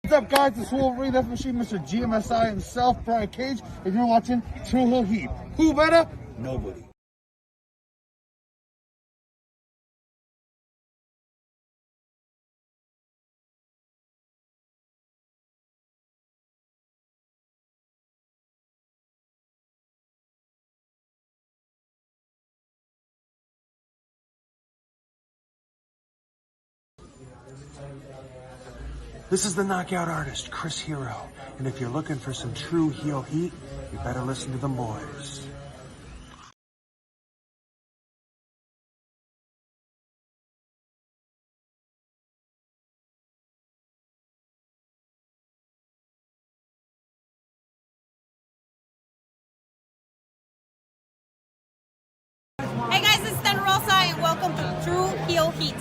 What's up, guys? It's Wolverine, Death Machine, Mr. GMSI himself, Brian Cage, and you're watching True Hill Heat. Who better? Nobody. This is the knockout artist, Chris Hero, and if you're looking for some true heel heat, you better listen to them boys. Hey guys, it's Dan Rosa and welcome to True Heel Heat.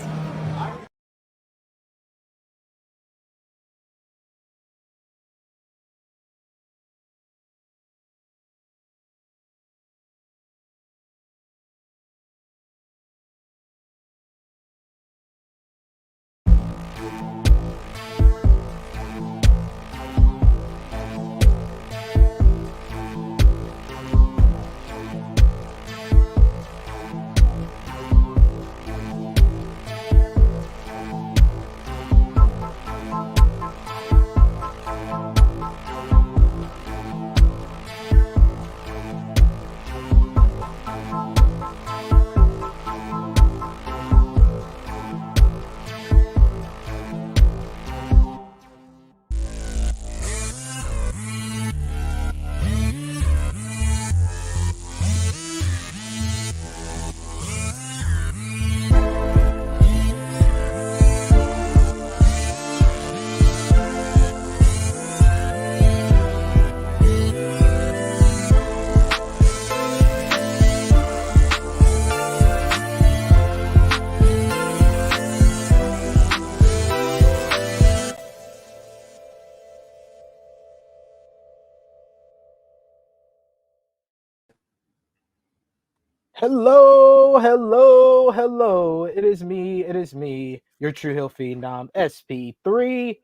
Hello, hello, hello. It is me, your True Hill Phenom, SP3.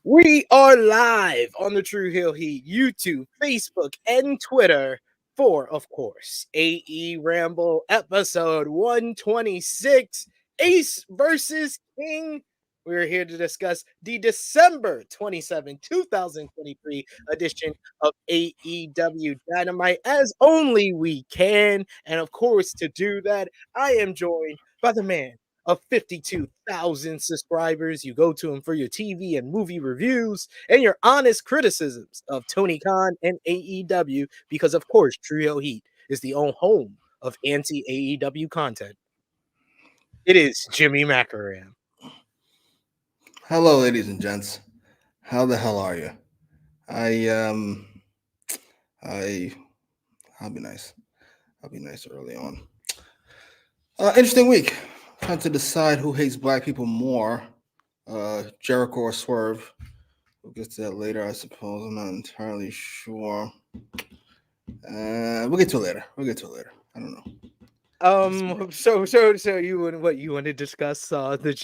We are live on the True Hill Heat, YouTube, Facebook, and Twitter for, of course, AEWramble episode 126, Ace versus King. We're here to discuss the December 27, 2023 edition of AEW Dynamite as only we can. And of course, to do that, I am joined by the man of 52,000 subscribers. You go to him for your TV and movie reviews and your honest criticisms of Tony Khan and AEW, because of course, Trio Heat is the own home of anti-AEW content. It is Jimmy Macram. Hello, ladies and gents. How the hell are you? I'll be nice. I'll be nice early on. Interesting week. Trying to decide who hates black people more, Jericho or Swerve. We'll get to that later, I suppose. I'm not entirely sure. We'll get to it later. I don't know. So you want to discuss the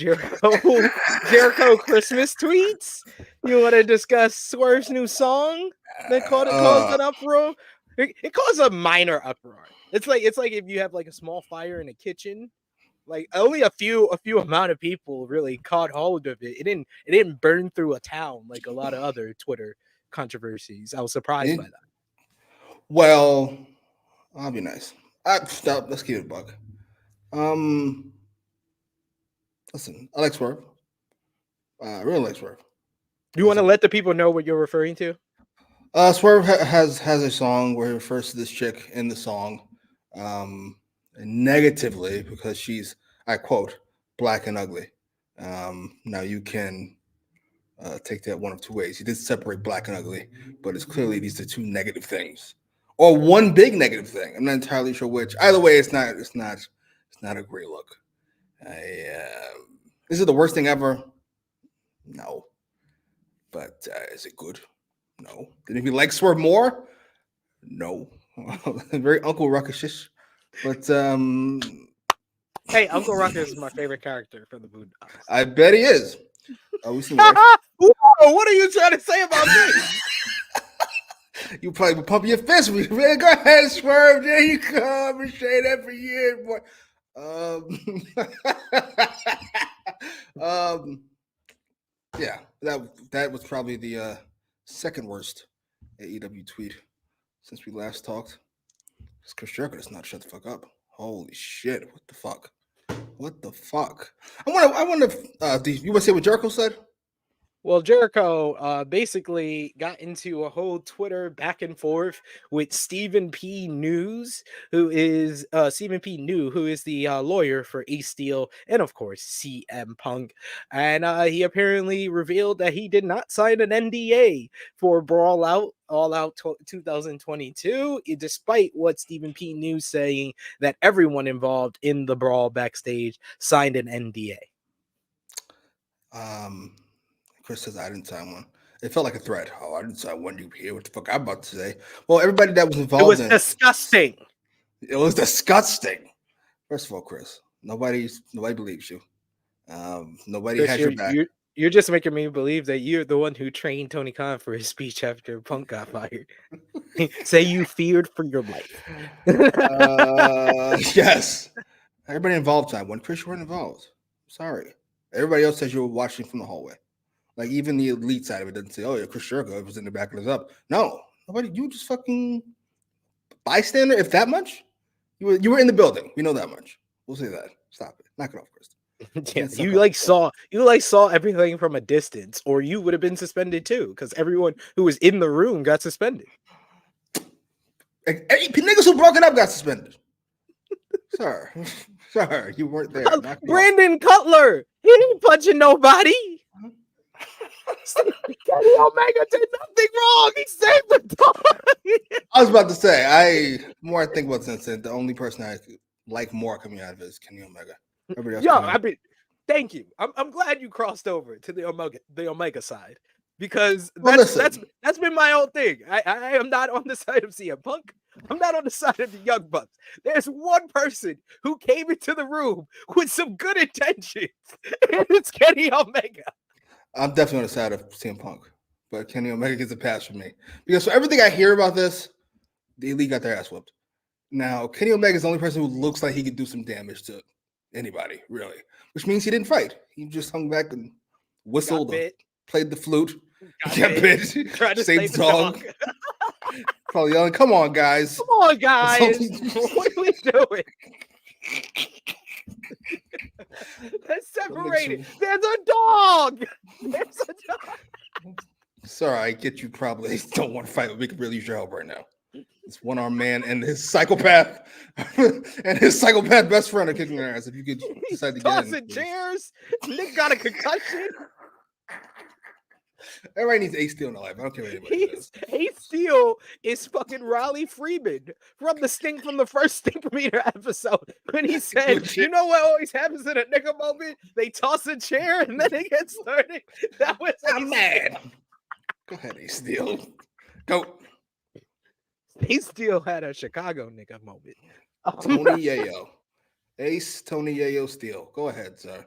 Jericho Christmas tweets? You want to discuss Swerve's new song that caused an uproar? It caused a minor uproar. It's like if you have like a small fire in a kitchen, like only a few amount of people really caught hold of it. It didn't burn through a town like a lot of other Twitter controversies. I was surprised by that. Well, I'll be nice. Let's keep it a buck. Listen, I like Swerve. I really like Swerve. You want to let the people know what you're referring to? Swerve has a song where he refers to this chick in the song negatively because she's, I quote, black and ugly. Now you can take that one of two ways. He did separate black and ugly, but it's clearly these are two negative things, or one big negative thing. I'm not entirely sure which. Either way, it's not a great look. Is it the worst thing ever? No. But is it good? No. Did he like Swerve more? No. Very Uncle Ruckus-ish. But hey, Uncle Ruckus is my favorite character from the Boondocks. I bet he is. We seen Whoa, what are you trying to say about me? You probably be pumping your fist. Man, go ahead, Swerve. There you go. I've saying that for years, boy. Yeah, that was probably the second worst AEW tweet since we last talked. Because Chris Jericho does not shut the fuck up. Holy shit! What the fuck? What the fuck? I wonder if you want to say what Jericho said? Well, Jericho basically got into a whole Twitter back and forth with Stephen P. News, who is Stephen P. New, who is the lawyer for Ace Steel and of course CM Punk, and he apparently revealed that he did not sign an NDA for Brawl Out All Out 2022, despite what Stephen P. News saying that everyone involved in the Brawl backstage signed an NDA. Chris says I didn't sign one. It felt like a threat. Oh, I didn't sign one. You hear what the fuck I'm about to say? Well, everybody that was involved. It was disgusting. It was disgusting. First of all, Chris, nobody believes you. Nobody Chris, has your back. You're just making me believe that you're the one who trained Tony Khan for his speech after Punk got fired. Say you feared for your life. Yes. Everybody involved signed one. Chris, you weren't involved. Sorry. Everybody else says you were watching from the hallway. Like even the elite side of it doesn't say, "Oh yeah, Chris Jericho was in the back of us up." No, nobody. You were just fucking bystander. If that much, you were in the building. We know that much. We'll say that. Stop it. Knock it off, Chris. Yeah, you saw everything from a distance, or you would have been suspended too, because everyone who was in the room got suspended. Niggas who broke it up got suspended. Sir, you weren't there. Brandon Cutler, he didn't punching nobody. Kenny Omega did nothing wrong. He saved the dog. I was about to say, I think about this incident, the only person I like more coming out of it is Kenny Omega. Thank you. I'm glad you crossed over to the Omega side, because that's been my whole thing. I am not on the side of CM Punk. I'm not on the side of the Young Bucks. There's one person who came into the room with some good intentions, and it's Kenny Omega. I'm definitely on the side of CM Punk, but Kenny Omega gets a pass from me because for everything I hear about this, the Elite got their ass whooped. Now, Kenny Omega is the only person who looks like he could do some damage to anybody, really, which means he didn't fight. He just hung back and whistled, played the flute, got bit, tried to saved the dog. Probably yelling, "Come on, guys! Come on, guys! What are we doing?" That's separated. There's a dog. There's a dog. Sorry, I get you probably don't want to fight, but we could really use your help right now. This one-armed man and his psychopath best friend are kicking their ass. If you could decide to get in, tossing chairs. Nick got a concussion. Everybody needs Ace Steel in their life. I don't care what anybody says. Ace Steel is fucking Riley Freeman from the first Stink Meter episode when he said, "You know what always happens in a nigga moment? They toss a chair and then it gets started." That was I'm mad. Go ahead, Ace Steel. Go. Ace Steel had a Chicago nigga moment. Tony Yayo. Ace, Tony Yayo Steel. Go ahead, sir.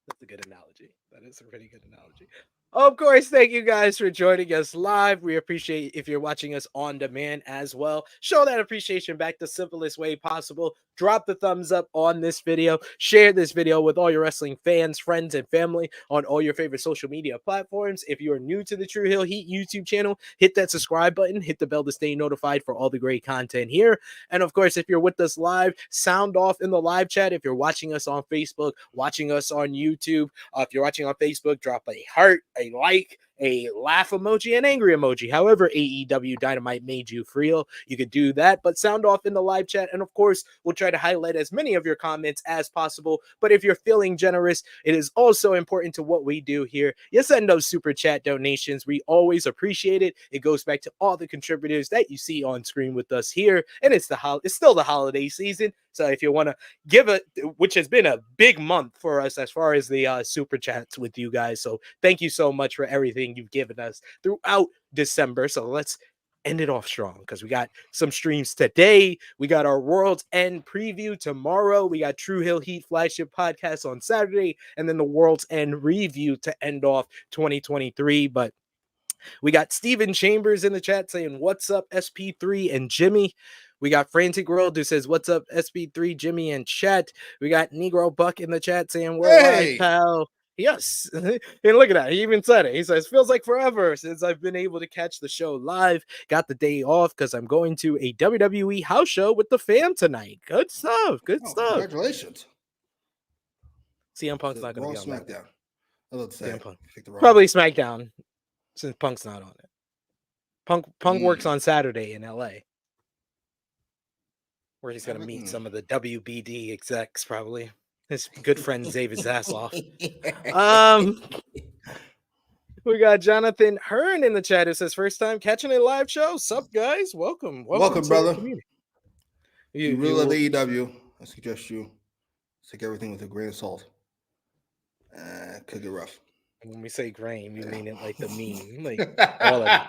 That's a good analogy. That is a pretty good analogy. Of course, thank you guys for joining us live. We appreciate if you're watching us on demand as well. Show that appreciation back the simplest way possible. Drop the thumbs up on this video. Share this video with all your wrestling fans, friends, and family on all your favorite social media platforms. If you are new to the True Hill Heat YouTube channel, hit that subscribe button. Hit the bell to stay notified for all the great content here. And of course, if you're with us live, sound off in the live chat. If you're watching us on Facebook, watching us on YouTube, if you're watching on Facebook, drop a heart, a like, a laugh emoji, an angry emoji. However AEW Dynamite made you feel, you could do that, but sound off in the live chat. And of course, we'll try to highlight as many of your comments as possible. But if you're feeling generous, it is also important to what we do here. You send those super chat donations. We always appreciate it. It goes back to all the contributors that you see on screen with us here. And it's still the holiday season. So if you want to give it, which has been a big month for us as far as the super chats with you guys. So thank you so much for everything you've given us throughout December. So let's end it off strong because we got some streams today. We got our World's End preview tomorrow. We got True Hill Heat flagship podcast on Saturday, and then the World's End review to end off 2023. But we got Steven Chambers in the chat saying, "What's up, SP3 and Jimmy?" We got Frantic World who says, "What's up, SP3, Jimmy and chat?" We got Negro Buck in the chat saying, "We're live, pal." Yes. And look at that. He even said it. He says, "Feels like forever since I've been able to catch the show live. Got the day off because I'm going to a WWE house show with the fam tonight." Good stuff. Good stuff. Congratulations. CM Punk's not going to be on SmackDown. I love to say Punk. Probably SmackDown since Punk's not on it. Punk works on Saturday in LA. Where he's going to meet some of the WBD execs, probably. His good friend Zave his ass off. We got Jonathan Hearn in the chat who says, "First time catching a live show. Sup, guys? Welcome, brother. You really love AEW. I suggest you take everything with a grain of salt. Could get rough. When we say grain, we mean it like the meme, like all of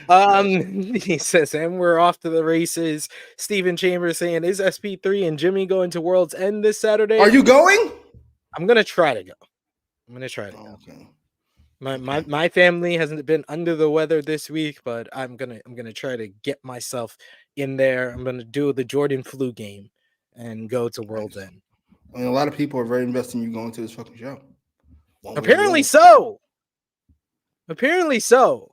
it. He says, "And we're off to the races." Steven Chambers saying, "Is SP3 and Jimmy going to World's End this Saturday?" Are you going? I'm gonna try to go. Go. Okay. My family hasn't been under the weather this week, but I'm gonna try to get myself in there. I'm gonna do the Jordan flu game and go to World's End. I mean, a lot of people are very invested in you going to this fucking show. Apparently so. Apparently, some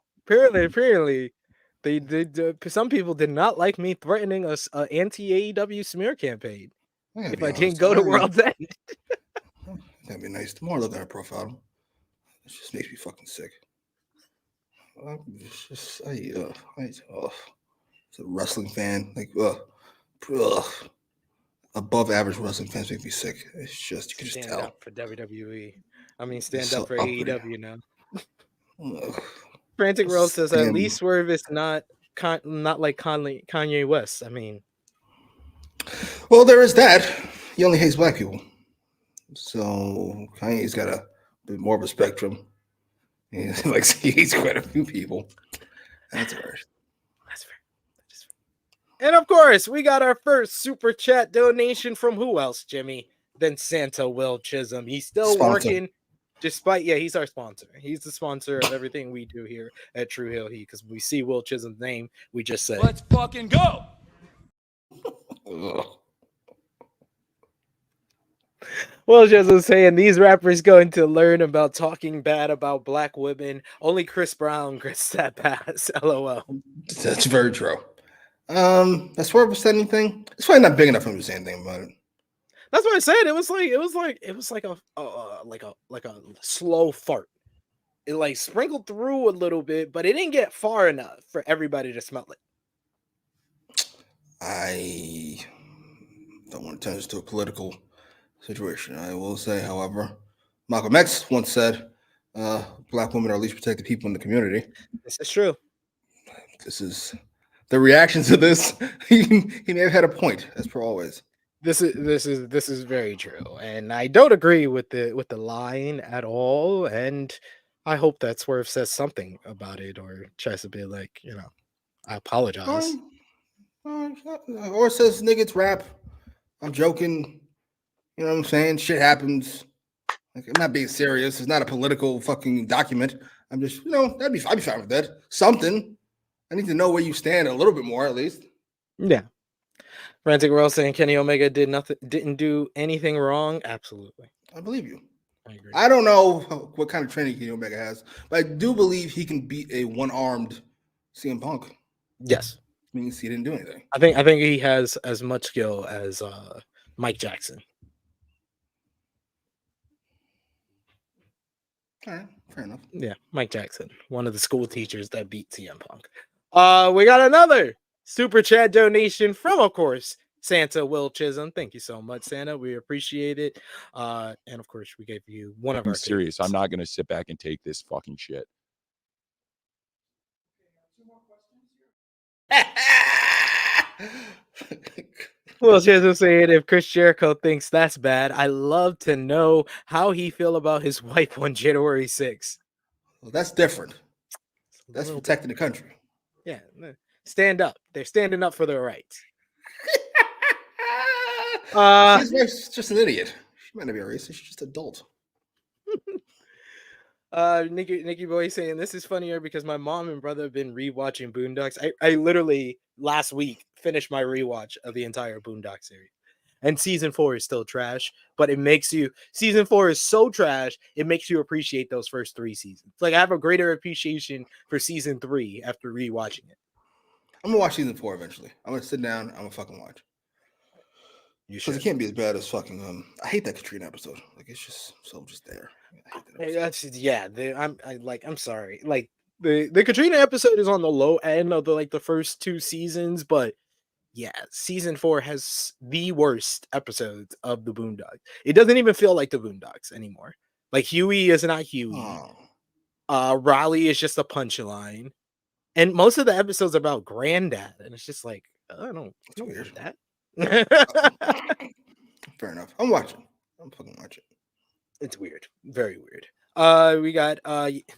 people did not like me threatening us an anti-AEW smear campaign if I didn't go to World's End. That'd be nice. The more I look at her profile, it just makes me fucking sick. It's a wrestling fan. Like, above average wrestling fans make me sick. It's just, you can just tell. Stand up for WWE. I mean, stand up for AEW now. Frantic World says, "At least Swerve is not like Kanye West." I mean, well, there is that. He only hates black people. So Kanye's got a bit more of a spectrum. He hates quite a few people. That's all right. That's fair. And of course, we got our first super chat donation from who else, Jimmy? Than Santa Will Chisholm. He's still working. Despite, he's our sponsor. He's the sponsor of everything we do here at True Hill Heat. Because we see Will Chisholm's name, we just say, "Let's fucking go." Will Chisholm saying, "These rappers going to learn about talking bad about black women. Only Chris Brown gets that pass." LOL. That's very true. As far as anything, it's probably not big enough for him to say anything about it. That's what I said. It was like a slow fart. It like sprinkled through a little bit, but it didn't get far enough for everybody to smell it. I don't want to turn this to a political situation. I will say, however, Malcolm X once said, "Black women are least protected people in the community." This is true. This is the reaction to this. He may have had a point, as per always. This is very true, and I don't agree with the line at all. And I hope that Swerve says something about it, or tries to be like, I apologize, or says, "Nigga, it's rap. I'm joking." You know what I'm saying? Shit happens. Like, I'm not being serious. It's not a political fucking document. I'm just, I'd be fine with that. Something. I need to know where you stand a little bit more, at least. Yeah. Frantic World saying Kenny Omega didn't do anything wrong. Absolutely. I believe you. I agree. I don't know what kind of training Kenny Omega has, but I do believe he can beat a one-armed CM Punk. Yes. Means he didn't do anything. I think he has as much skill as Mike Jackson. All right, fair enough. Yeah, Mike Jackson, one of the school teachers that beat CM Punk. We got another super chat donation from, of course, Santa Will Chisholm. Thank you so much, Santa. We appreciate it. And of course, we gave you one of our serious. favorites. I'm not going to sit back and take this fucking shit. Will Chisholm saying, "If Chris Jericho thinks that's bad, I love to know how he feel about his wife on January 6th. Well, that's different. That's protecting the country. Yeah. Stand up. They're standing up for their rights. His wife's just an idiot. She might not be a racist. She's just adult. Nikki Boy saying this is funnier because my mom and brother have been rewatching Boondocks. I literally last week finished my rewatch of the entire Boondock series. And season 4 is still trash, but it makes you season 4 is so trash, it makes you appreciate those first 3 seasons. Like I have a greater appreciation for season 3 after rewatching it. I'm gonna watch season 4 eventually. I'm gonna sit down, I'm gonna fucking watch. Because it can't be as bad as fucking I hate that Katrina episode. Like it's just so just there. I hate that I'm sorry. Like the Katrina episode is on the low end of the first 2 seasons, but yeah, season 4 has the worst episodes of the Boondocks. It doesn't even feel like the Boondocks anymore. Like Huey is not Huey. Raleigh is just a punchline, and most of the episodes are about Granddad, and it's just like I don't want that. Fair enough. I'm watching. I'm fucking watching. It's weird. Very weird. We got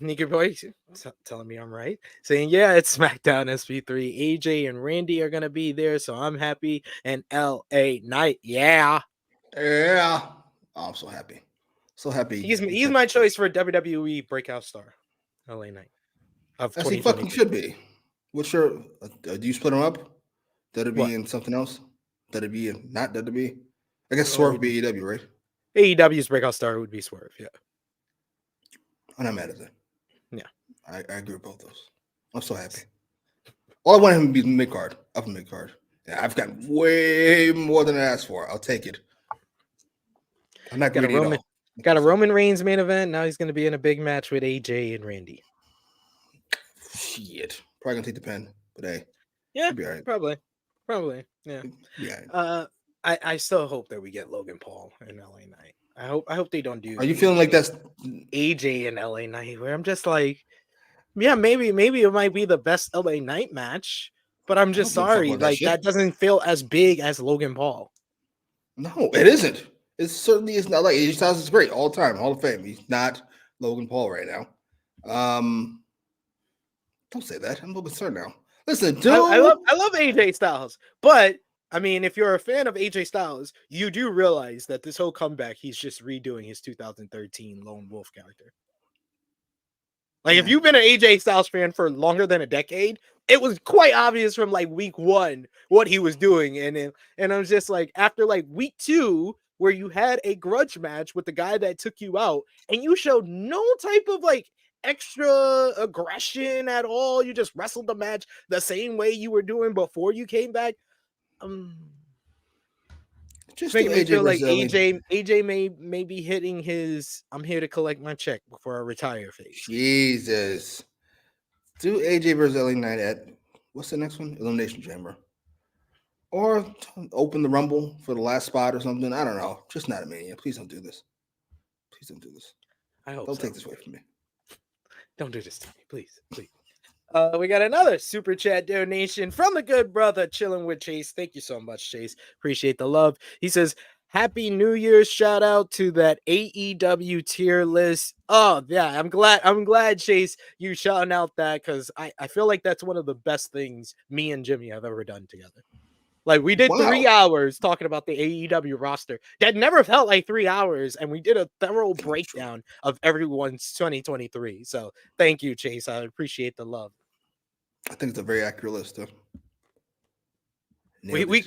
Nikki Boy telling me I'm right, saying yeah, it's SmackDown SP3. AJ and Randy are gonna be there, so I'm happy. And LA Knight, yeah. Oh, I'm so happy. So happy. He's my choice for WWE breakout star. LA Knight. As he fucking should be. What's your do you split them up? WWE and something else? WWE and not WWE? I guess Swerve would be AEW, right? AEW's breakout star would be Swerve, yeah. I'm not mad at that. Yeah. I agree with both those. I'm so happy. All I want him to be mid-card, upper mid-card. Yeah, I've got way more than I asked for. I'll take it. I'm not greedy at all. Got a Roman Reigns main event. Now he's going to be in a big match with AJ and Randy. Shit. Probably going to take the pen, but hey. Yeah, be all right. Probably. Yeah. Yeah. I still hope that we get Logan Paul in LA Knight. I hope they don't do. Are you feeling like that's AJ in LA Knight? Where I'm just like, yeah, maybe it might be the best LA Knight match, but I'm just sorry, like that doesn't feel as big as Logan Paul. No, it isn't. It certainly is not. Like AJ Styles is great all time, Hall of Fame. He's not Logan Paul right now. Don't say that. I'm a little concerned now. Listen, dude, I love AJ Styles, but I mean, if you're a fan of AJ Styles, you do realize that this whole comeback, he's just redoing his 2013 Lone Wolf character. Like, if you've been an AJ Styles fan for longer than a decade, it was quite obvious from like week 1 what he was doing, and I was just like, after like week 2, where you had a grudge match with the guy that took you out, and you showed no type of like extra aggression at all. You just wrestled the match the same way you were doing before you came back. Just making me feel like AJ may be hitting his I'm here to collect my check before I retire phase. Jesus. Do AJ versus LA Knight at what's the next one? Elimination Chamber. Or open the Rumble for the last spot or something. I don't know. Just not a Mania. Please don't do this. Please don't do this. I hope don't take this away from me. Don't do this to me, please. We got another super chat donation from the good brother Chilling with Chase. Thank you so much, Chase. Appreciate the love. He says, Happy New Year's. Shout out to that AEW tier list. Oh, yeah, I'm glad, Chase, you shouting out that, because I feel like that's one of the best things me and Jimmy have ever done together. Like, we did 3 hours talking about the AEW roster. That never felt like 3 hours, and we did a thorough breakdown of everyone's 2023. So thank you, Chase. I appreciate the love. I think it's a very accurate list, though. We went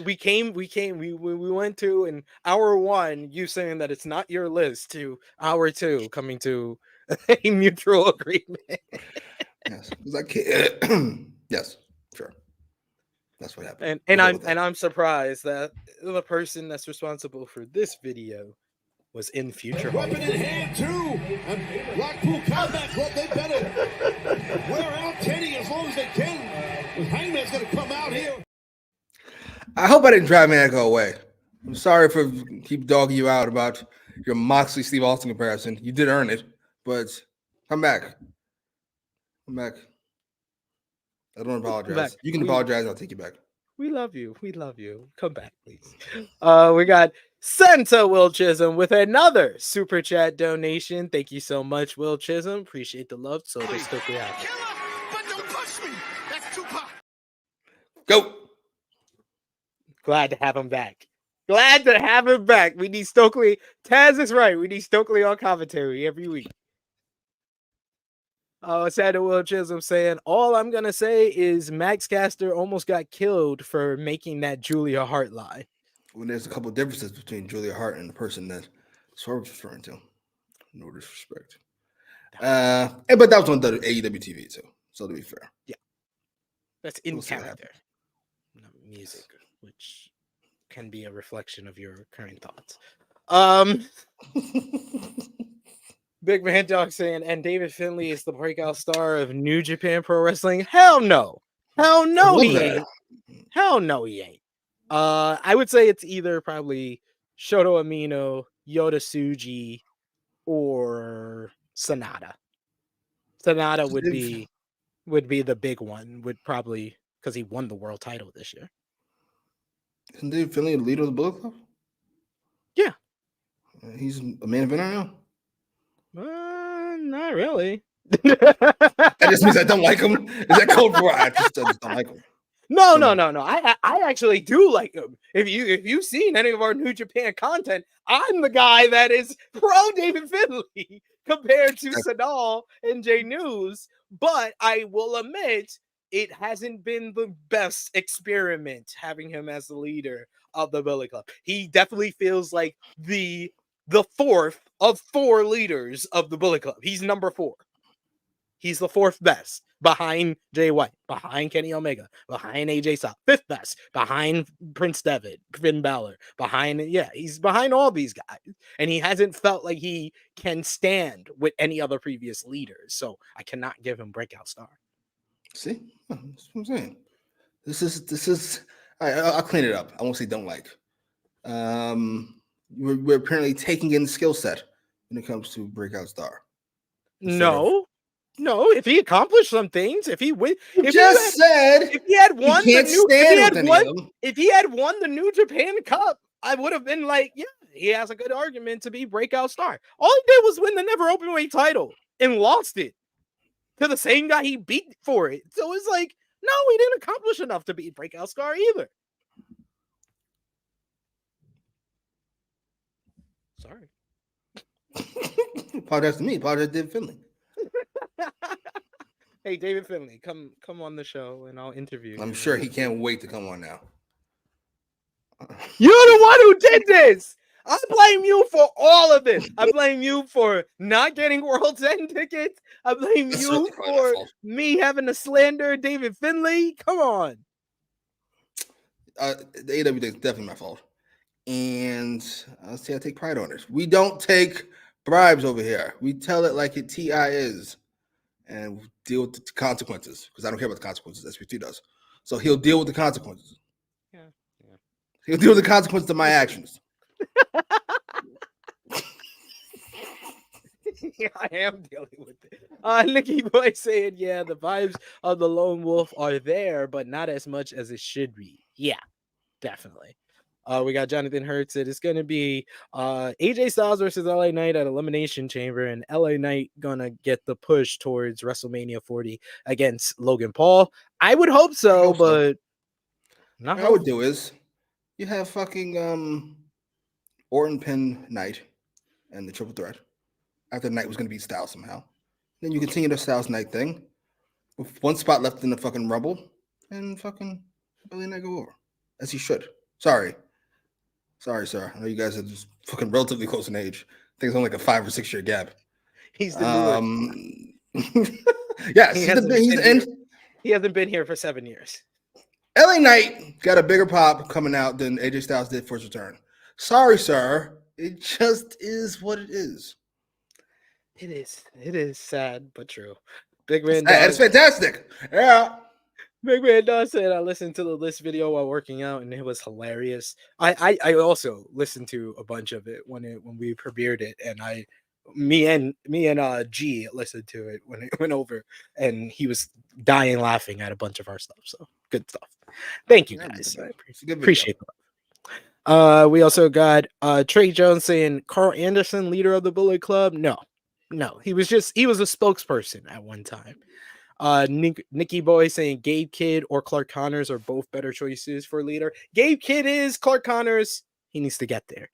to in hour 1, you saying that it's not your list, to hour 2 coming to a mutual agreement. Yes, yes, sure. That's what happened. And I'm surprised that the person that's responsible for this video was in future. Weapon in hand too, and Blackpool Combat Club, they better wear out Kenny as long as they can. Hangman's gonna come out here. I hope I didn't drive Manico away. I'm sorry for keep dogging you out about your Moxley Steve Austin comparison. You did earn it, but come back. Come back. I don't apologize. You can apologize. I'll take you back. We love you. We love you. Come back, please. We got Santa Will Chisholm with another super chat donation. Thank you so much, Will Chisholm. Appreciate the love. So they still be out. Go. Glad to have him back. Glad to have him back. We need Stokely. Taz is right. We need Stokely on commentary every week. Oh, sad to Will Chisholm saying, all I'm going to say is Max Caster almost got killed for making that Julia Hart lie. Well, there's a couple of differences between Julia Hart and the person that Swerve was referring to. No disrespect. But that was on the AEW TV too. So to be fair. Yeah. That's in We'll see what character. Not music, which can be a reflection of your current thoughts. Big Man Dog saying, and David Finlay is the breakout star of New Japan Pro Wrestling. Hell no. Hell no, he ain't. Hell no, he ain't. I would say it's either probably Shoto Amino, Yota Tsuji, or Sonata. Sonata would be the big one. Would probably because he won the world title this year. Isn't David Finlay the leader of the Bullet Club? Yeah. He's a main eventer now? Not really. That just means I don't like him. Is that code for I just don't like him? No. I actually do like him. If you've seen any of our New Japan content, I'm the guy that is pro David Finlay compared to Sadal and Jay News. But I will admit it hasn't been the best experiment having him as the leader of the Bullet Club. He definitely feels like the fourth of four leaders of the Bullet Club. He's number 4. He's the 4th best behind Jay White, behind Kenny Omega, behind AJ Styles, 5th best behind Prince Devitt, Finn Balor, he's behind all these guys. And he hasn't felt like he can stand with any other previous leaders. So I cannot give him breakout star. See? That's what I'm saying. This is I'll clean it up. I won't say don't like. We're apparently taking in skill set when it comes to breakout star. No, if he accomplished some things, if he had won the New Japan Cup, I would have been like, yeah, he has a good argument to be breakout star. All he did was win the never openweight title and lost it to the same guy he beat for it. So it's like, no, he didn't accomplish enough to be breakout star either. Sorry. Apologize to me. Apologize to David Finlay. Hey, David Finlay, come on the show and I'll interview you. I'm sure he can't wait to come on now. You're the one who did this. I blame you for all of this. I blame you for not getting World's End tickets. I blame you for me having to slander David Finlay. Come on. The AEW thing is definitely my fault. And I'll say I take pride on it. We don't take bribes over here. We tell it like it TI is. And deal with the consequences. Because I don't care about the consequences. SP3 does. So he'll deal with the consequences. Yeah. He'll deal with the consequences of my actions. Yeah, I am dealing with it. Nicky Boy saying, yeah, the vibes of the Lone Wolf are there, but not as much as it should be. Yeah, definitely. We got Jonathan Hurts. It's going to be AJ Styles versus LA Knight at Elimination Chamber, and LA Knight going to get the push towards WrestleMania 40 against Logan Paul. I would hope so, but not what I would do is you have fucking Orton pin Knight and the triple threat after Knight was going to beat Styles somehow. Then you continue the Styles Knight thing with one spot left in the fucking Rumble and fucking LA Knight go over as he should. Sorry, sir. I know you guys are just fucking relatively close in age. I think it's only like a 5 or 6 year gap. He's the yes, he hasn't been here for 7 years. LA Knight got a bigger pop coming out than AJ Styles did for his return. Sorry, sir. It just is what it is. It is sad but true. Big Man, it's fantastic. Yeah. Big Man Don said I listened to the list video while working out and it was hilarious. I also listened to a bunch of it when we premiered it, and me and G listened to it when it went over, and he was dying laughing at a bunch of our stuff. So good stuff. Thank you guys. I appreciate it. We also got Trey Jones saying Carl Anderson, leader of the Bullet Club. No, he was a spokesperson at one time. Nikki Boy saying Gabe Kidd or Clark Connors are both better choices for leader. Gabe Kidd is Clark Connors. He needs to get there.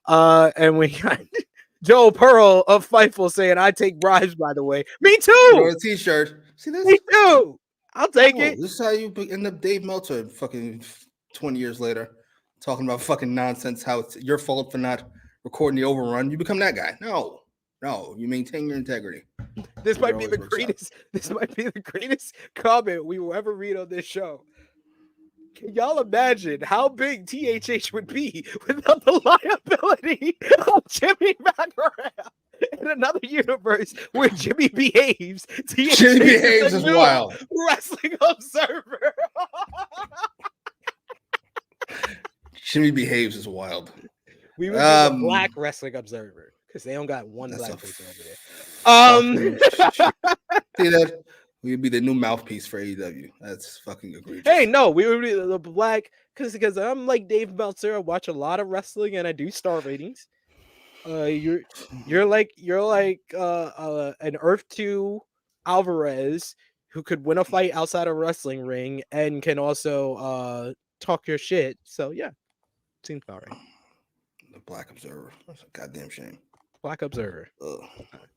And we got Joe Pearl of Fightful saying, I take bribes, by the way. Me too. Or a t-shirt. See this? Me too. I'll take it. This is how you end up Dave Meltzer fucking 20 years later, talking about fucking nonsense, how it's your fault for not recording the overrun. You become that guy. No, you maintain your integrity. This might be the greatest. This might be the greatest comment we will ever read on this show. Can y'all imagine how big THH would be without the liability of Jimmy Macram? In another universe where Jimmy behaves, THH Jimmy behaves is wild. Wrestling Observer. Jimmy behaves is wild. We would be the Black Wrestling Observer because they don't got one black person over there. See that? We'd be the new mouthpiece for AEW. That's fucking egregious. Hey, no, we would be the black because I'm like Dave Meltzer. I watch a lot of wrestling and I do star ratings. You're like an Earth 2 Alvarez who could win a fight outside a wrestling ring and can also talk your shit. So yeah, seems about right. The Black Observer. That's a goddamn shame. Black Observer. Ugh,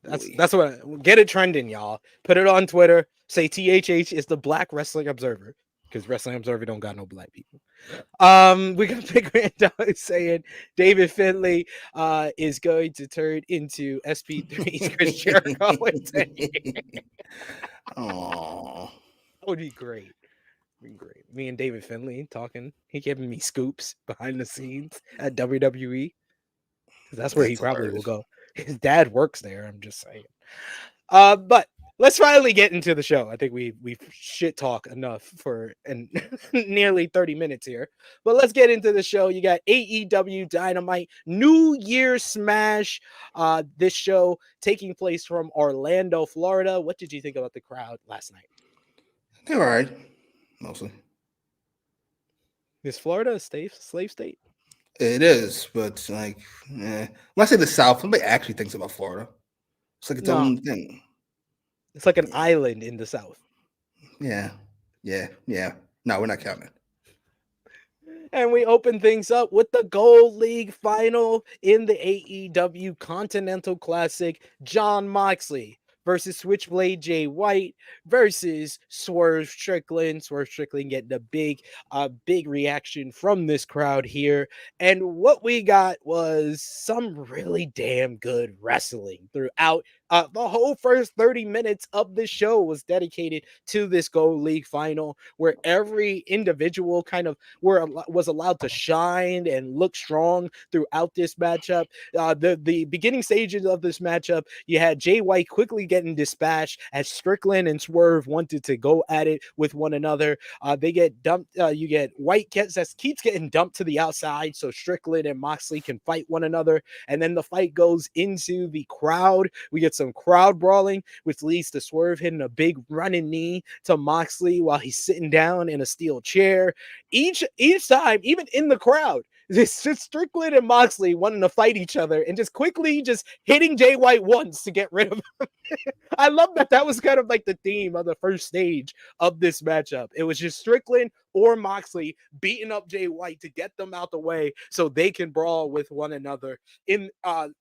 that's what get it trending, y'all. Put it on Twitter. Say THH is the Black Wrestling Observer because Wrestling Observer don't got no black people. We got Big Man Dog saying David Finlay is going to turn into SP3's Chris Jericho in 10 years. Oh, that would be great. Great. Me and David Finlay talking. He giving me scoops behind the scenes at WWE. That's where he probably will go. His dad works there. I'm just saying. But let's finally get into the show. I think we've shit talk enough for nearly 30 minutes here. But let's get into the show. You got AEW Dynamite New Year's Smash. This show taking place from Orlando, Florida. What did you think about the crowd last night? They're all right. Mostly. Is Florida a slave state? It is, but like, when I say the South, nobody actually thinks about Florida. It's like its own thing. It's like an island in the South. Yeah. No, we're not counting. And we open things up with the Gold League final in the AEW Continental Classic. Jon Moxley versus Switchblade Jay White versus Swerve Strickland. Swerve Strickland getting a big reaction from this crowd here. And what we got was some really damn good wrestling throughout. The whole first 30 minutes of the show was dedicated to this Gold League final, where every individual kind of was allowed to shine and look strong throughout this matchup. The beginning stages of this matchup, you had Jay White quickly getting dispatched as Strickland and Swerve wanted to go at it with one another. They get dumped. You get White keeps getting dumped to the outside so Strickland and Moxley can fight one another. And then the fight goes into the crowd. We get some crowd brawling, which leads to Swerve hitting a big running knee to Moxley while he's sitting down in a steel chair. Each time, even in the crowd, this just Strickland and Moxley wanting to fight each other and just quickly just hitting Jay White once to get rid of him. I love that was kind of like the theme of the first stage of this matchup. It was just Strickland or Moxley beating up Jay White to get them out the way so they can brawl with one another.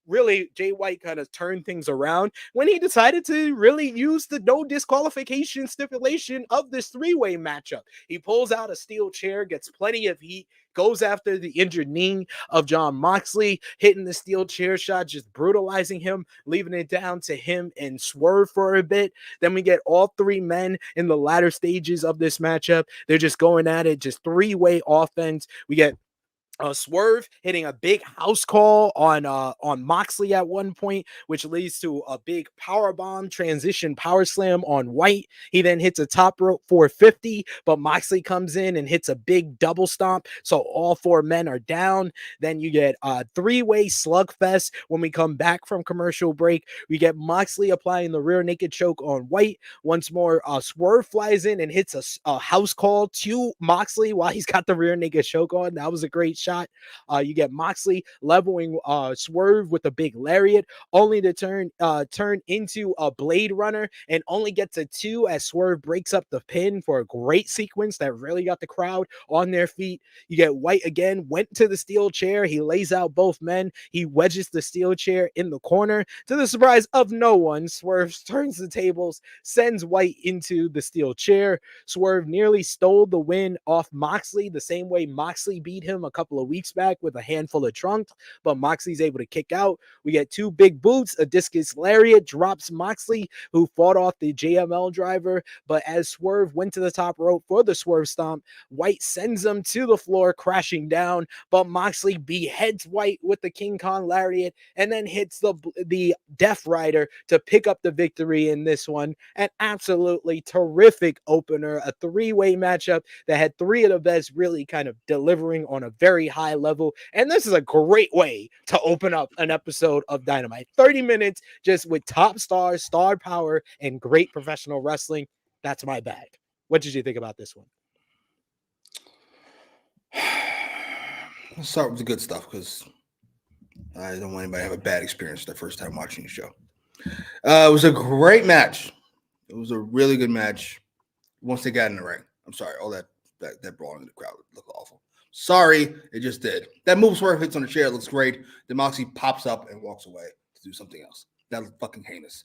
Really, Jay White kind of turned things around when he decided to really use the no disqualification stipulation of this three-way matchup. He pulls out a steel chair, gets plenty of heat, goes after the injured knee of Jon Moxley, hitting the steel chair shot, just brutalizing him, leaving it down to him and Swerve for a bit. Then we get all three men in the latter stages of this matchup. They're just going at it, just three-way offense. We get Swerve hitting a big house call on Moxley at one point, which leads to a big powerbomb transition power slam on White. He then hits a top rope 450, but Moxley comes in and hits a big double stomp, so all four men are down. Then you get a three-way slugfest. When we come back from commercial break, we get Moxley applying the rear naked choke on White. Once more, Swerve flies in and hits a house call to Moxley while he's got the rear naked choke on. That was a great shot. shot. You get Moxley leveling Swerve with a big lariat, only to turn into a Blade Runner and only get to 2 as Swerve breaks up the pin for a great sequence that really got the crowd on their feet. You get White again, went to the steel chair. He lays out both men. He wedges the steel chair in the corner. To the surprise of no one, Swerve turns the tables, sends White into the steel chair. Swerve nearly stole the win off Moxley the same way Moxley beat him a couple of weeks back with a handful of trunks, but Moxley's able to kick out. We get 2 big boots, a discus lariat drops Moxley, who fought off the JML driver, but as Swerve went to the top rope for the Swerve stomp, White sends him to the floor, crashing down, but Moxley beheads White with the King Kong lariat and then hits the Death Rider to pick up the victory in this one. An absolutely terrific opener, a 3-way matchup that had 3 of the best really kind of delivering on a very high level. And this is a great way to open up an episode of Dynamite. 30 minutes just with top stars, star power, and great professional wrestling. That's my bag. What did you think about this one? Let's start with the good stuff because I don't want anybody to have a bad experience the first time watching the show. It was a great match. It was a really good match once they got in the ring. I'm sorry, all that brawling in the crowd looked awful. Sorry, it just did. That move Swerve hits on the chair looks great. Then Moxley pops up and walks away to do something else. That was fucking heinous.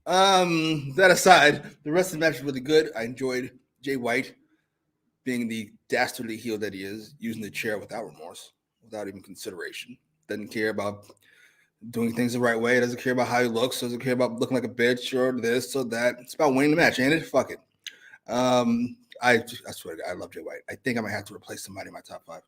That aside, the rest of the match was really good. I enjoyed Jay White being the dastardly heel that he is, using the chair without remorse, without even consideration. Doesn't care about doing things the right way. Doesn't care about how he looks. Doesn't care about looking like a bitch or this or that. It's about winning the match, ain't it? Fuck it. I swear to God, I love Jay White. I think I might have to replace somebody in my top 5.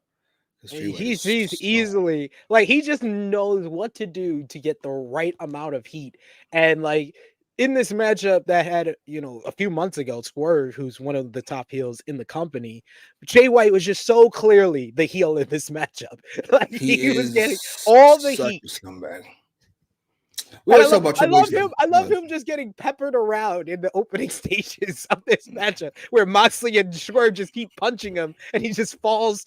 He's easily like, he just knows what to do to get the right amount of heat. And like in this matchup that had, a few months ago, Swerve, who's one of the top heels in the company, Jay White was just so clearly the heel in this matchup. Like he was getting all the heat. Scumbag. I love him just getting peppered around in the opening stages of this matchup where Moxley and Swerve just keep punching him and he just falls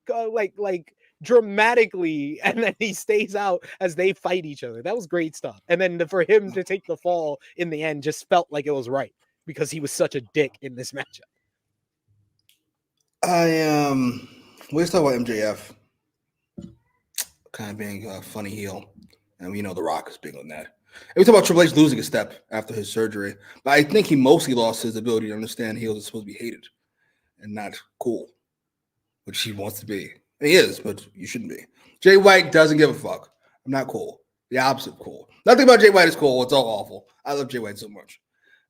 like dramatically, and then he stays out as they fight each other. That was great stuff. And then for him to take the fall in the end just felt like it was right because he was such a dick in this matchup. Let's talk about MJF kind of being a funny heel. And we know The Rock is big on that. And we talk about Triple H losing a step after his surgery, but I think he mostly lost his ability to understand heels are supposed to be hated and not cool, which he wants to be. And he is, but you shouldn't be. Jay White doesn't give a fuck. I'm not cool. The opposite of cool. Nothing about Jay White is cool. It's all awful. I love Jay White so much.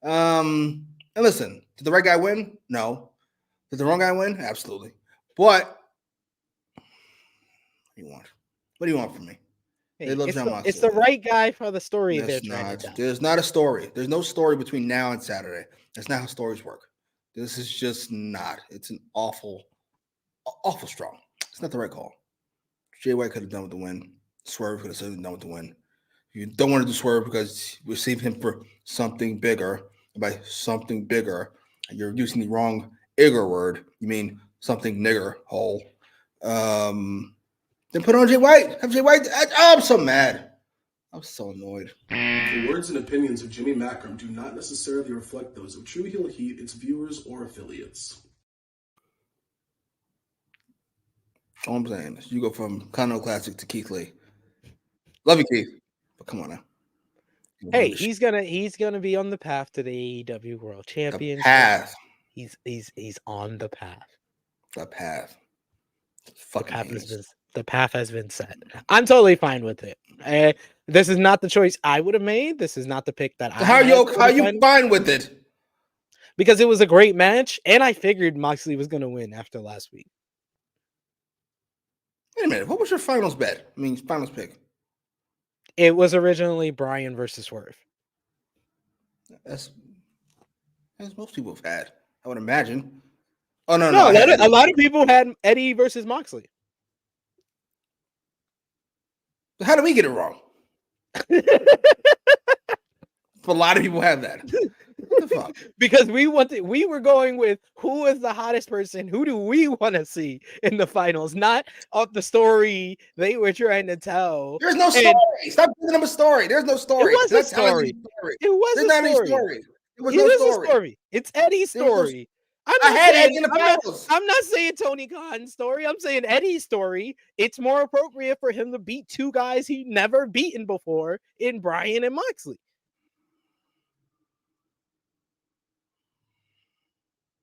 And listen, did the right guy win? No. Did the wrong guy win? Absolutely. But what do you want? What do you want from me? Hey, it's the right guy for the story. There's not a story. There's no story between now and Saturday. That's not how stories work. This is just not. It's an awful strong. It's not the right call. Jay White could have done with the win. Swerve could have certainly done with the win. You don't want to do Swerve because we saved him for something bigger. And by something bigger, you're using the wrong igger word. You mean something nigger hole. Then put on Jay White. Have Jay White. I'm so mad. I'm so annoyed. The words and opinions of Jimmy Macram do not necessarily reflect those of True Heel Heat, its viewers, or affiliates. All I'm saying is you go from Continental Classic to Keith Lee. Love you, Keith. But come on now. Hey, he's gonna be on the path to the AEW World Championship. Path. He's on the path. The path. The path has been set. I'm totally fine with it. This is not the choice I would have made. This is not the pick that How are you fine with it? Because it was a great match, and I figured Moxley was going to win after last week. Wait a minute. What was your finals bet? Finals pick. It was originally Bryan versus Swerve. As most people have had, I would imagine. Oh no! A lot of people had Eddie versus Moxley. How do we get it wrong? A lot of people have that. What the fuck? Because we were going with who is the hottest person, who do we want to see in the finals, not off the story they were trying to tell. There's no story. Stop giving them a story. There's no story. It was a story. It was There's a not any story. story. There was It no is a story. story. It's Eddie's There was no- story. I'm I not had saying- Eddie in the I'm not- finals. I'm not saying Tony Khan's story. I'm saying Eddie's story. It's more appropriate for him to beat two guys he never beaten before in Bryan and Moxley.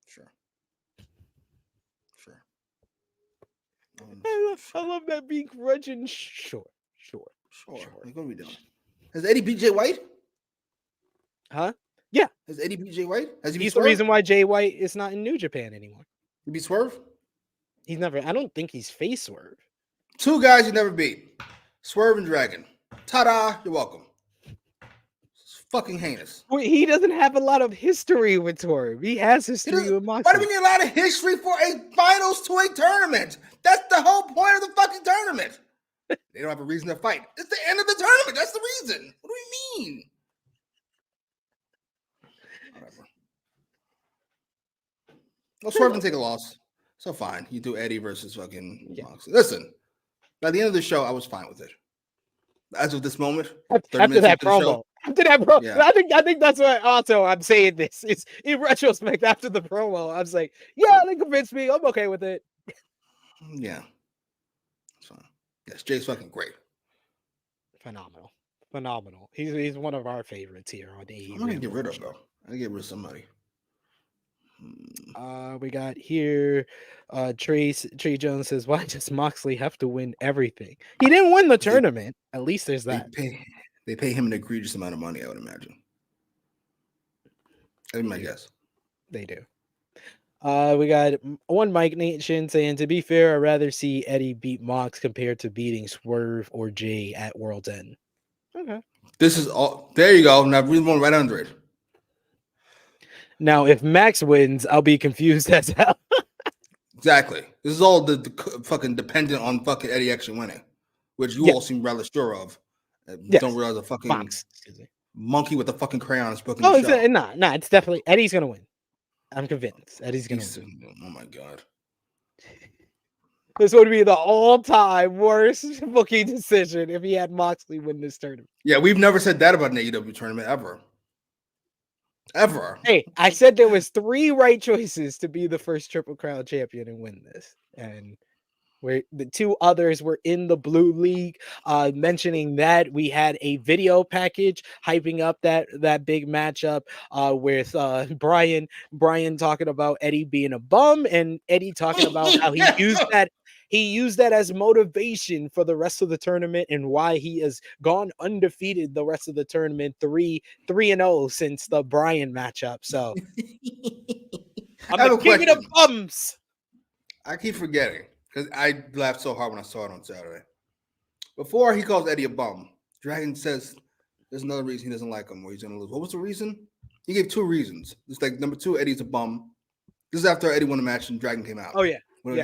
Sure. I love that begrudging. Sure. Like, what are we doing? Has Eddie beat Jay White? Huh? Yeah. Has Eddie beat Jay White? Has he beat He's the Swerve? reason why Jay White is not in New Japan anymore. He beat Swerve? He's never. I don't think he's face Swerve. Two guys you never beat. Swerve and Dragon. Ta-da! You're welcome. It's fucking heinous. Wait, he doesn't have a lot of history with Swerve. He has history with Moxley. Why do we need a lot of history for a finals to a tournament? That's the whole point of the fucking tournament. They don't have a reason to fight. It's the end of the tournament. That's the reason. What do we mean? Whatever. Well, Swerve can take a loss. So fine. You do Eddie versus fucking Moxley. Listen, by the end of the show, I was fine with it. As of this moment, After that promo. After that promo. Yeah. I think that's why also I'm saying this. It's in retrospect after the promo. I was like, yeah, they convinced me. I'm okay with it. Yeah. It's fine. Yes, Jay's fucking great. Phenomenal. He's one of our favorites here on the I'm gonna get rid of though. I get rid of somebody. We got here Trey Jones says, why does Moxley have to win everything? He didn't win the tournament. At least there's that. They pay him an egregious amount of money, I would imagine. That's my guess. They do. We got one Mike Nation saying, to be fair, I'd rather see Eddie beat Mox compared to beating Swerve or Jay at World's End. Okay. This is all. There you go. Now breathe one right under it. Now, if Max wins, I'll be confused as hell. Exactly. This is all the fucking dependent on fucking Eddie actually winning, which you all seem rather sure of. Don't realize a fucking Mox. Monkey with a fucking crayon is booking Oh, the show. nah, it's definitely Eddie's gonna win. I'm convinced Eddie's gonna win. Oh my god. This would be the all-time worst booking decision if he had Moxley win this tournament. Yeah, we've never said that about an AEW tournament ever. Ever. Hey, I said there was 3 right choices to be the first Triple Crown champion and win this, and where the 2 others were in the Blue League. Mentioning that we had a video package hyping up that big matchup with Brian talking about Eddie being a bum, and Eddie talking about how he used that as motivation for the rest of the tournament and why he has gone undefeated the rest of the tournament, 3-0 since the Brian matchup. So I'm the king of the bums. I keep forgetting because I laughed so hard when I saw it on Saturday. Before he calls Eddie a bum, Dragon says there's another reason he doesn't like him or he's going to lose. What was the reason? He gave 2 reasons. It's like number 2, Eddie's a bum. This is after Eddie won the match and Dragon came out. Oh yeah. What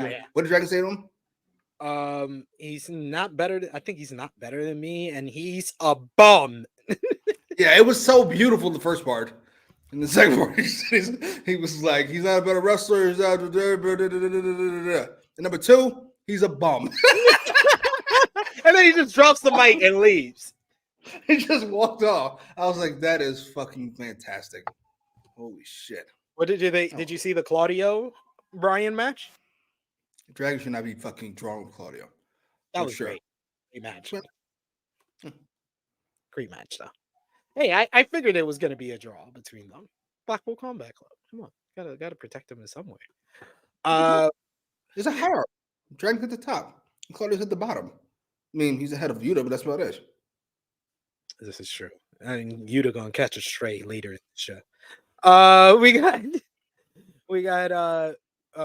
did Dragon say to him? He's not better. I think he's not better than me, and he's a bum. Yeah, it was so beautiful the first part. And the second part, he was like, he's not a better wrestler. He's out there. And number 2, he's a bum. And then he just drops the mic and leaves. He just walked off. I was like, that is fucking fantastic. Holy shit. What did you see the Claudio Brian match? Dragon should not be fucking drawn with Claudio. That was great. Great match. Great match, though. Hey, I figured it was going to be a draw between them. Blackpool Combat Club. Come on. Gotta protect them in some way. There's a hierarchy. Dragon hit the top. And Claudio's at the bottom. I mean, he's ahead of Yuta, but that's about it. This is true. And Yuta gonna catch a stray later in the show. We got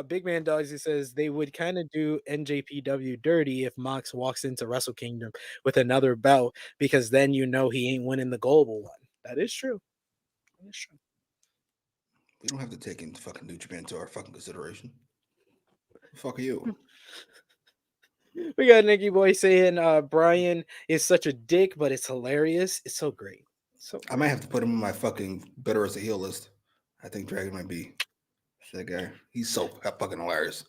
Big Man Dogs who says they would kind of do NJPW dirty if Mox walks into Wrestle Kingdom with another belt, because then you know he ain't winning the global one. That is true. That is true. We don't have to take into fucking New Japan to our fucking consideration. The fuck are you? We got Nicky Boy saying Brian is such a dick, but it's hilarious. It's so great. So I might have to put him on my fucking better as a heel list. I think Dragon might be that guy. He's so fucking hilarious.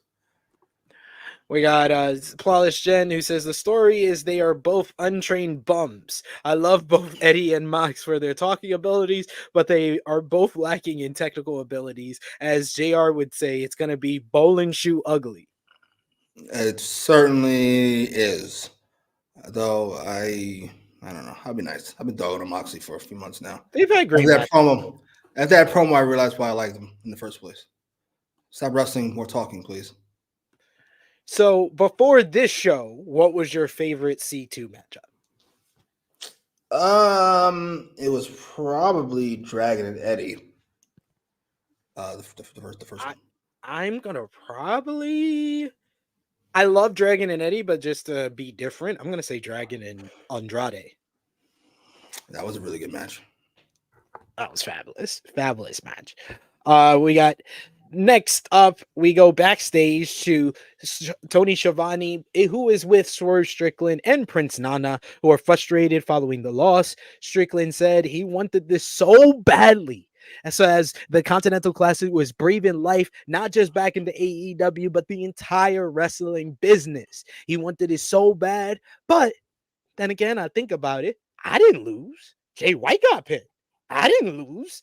We got Flawless Jen who says the story is they are both untrained bums. I love both Eddie and Mox for their talking abilities, but they are both lacking in technical abilities. As JR would say, it's going to be bowling shoe ugly. It certainly is. Though I don't know. I'll be nice. I've been dogging on Moxley for a few months now. They've had great After that promo, I realized why I liked them in the first place. Stop wrestling, more talking, please. So before this show, what was your favorite C2 matchup? It was probably Dragon and Eddie. The first one. I'm gonna probably. I love Dragon and Eddie, but just to be different, I'm gonna say Dragon and Andrade. That was a really good match. That was fabulous match. We got next up. We go backstage to Tony Schiavone, who is with Swerve Strickland and Prince Nana, who are frustrated following the loss. Strickland said he wanted this so badly. So as the Continental Classic was breathing life, not just back into AEW, but the entire wrestling business. He wanted it so bad, but then again, I think about it. I didn't lose. Jay White got pinned. I didn't lose.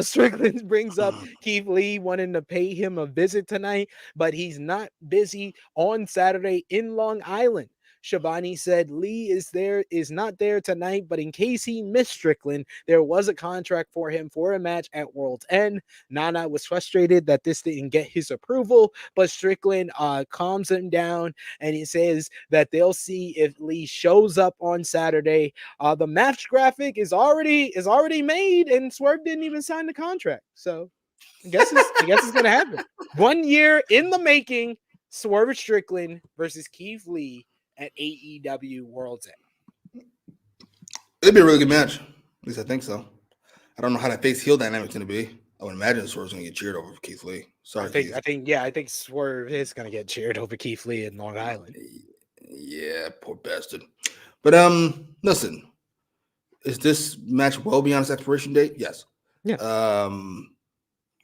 Strickland brings up Keith Lee wanting to pay him a visit tonight, but he's not busy on Saturday in Long Island. Schiavone said Lee is not there tonight, but in case he missed Strickland, there was a contract for him for a match at World's End. Nana was frustrated that this didn't get his approval, but Strickland calms him down, and he says that they'll see if Lee shows up on Saturday. The match graphic is already made, and Swerve didn't even sign the contract, so I guess it's gonna happen. 1 year in the making. Swerve Strickland versus Keith Lee at AEW World's End. It'd be a really good match. At least I think so. I don't know how that face heel dynamic's going to be. I would imagine Swerve's going to get cheered over for Keith Lee. Sorry, I think Swerve is going to get cheered over Keith Lee in Long Island. Yeah, poor bastard. But listen, is this match well beyond its expiration date? Yes. Yeah.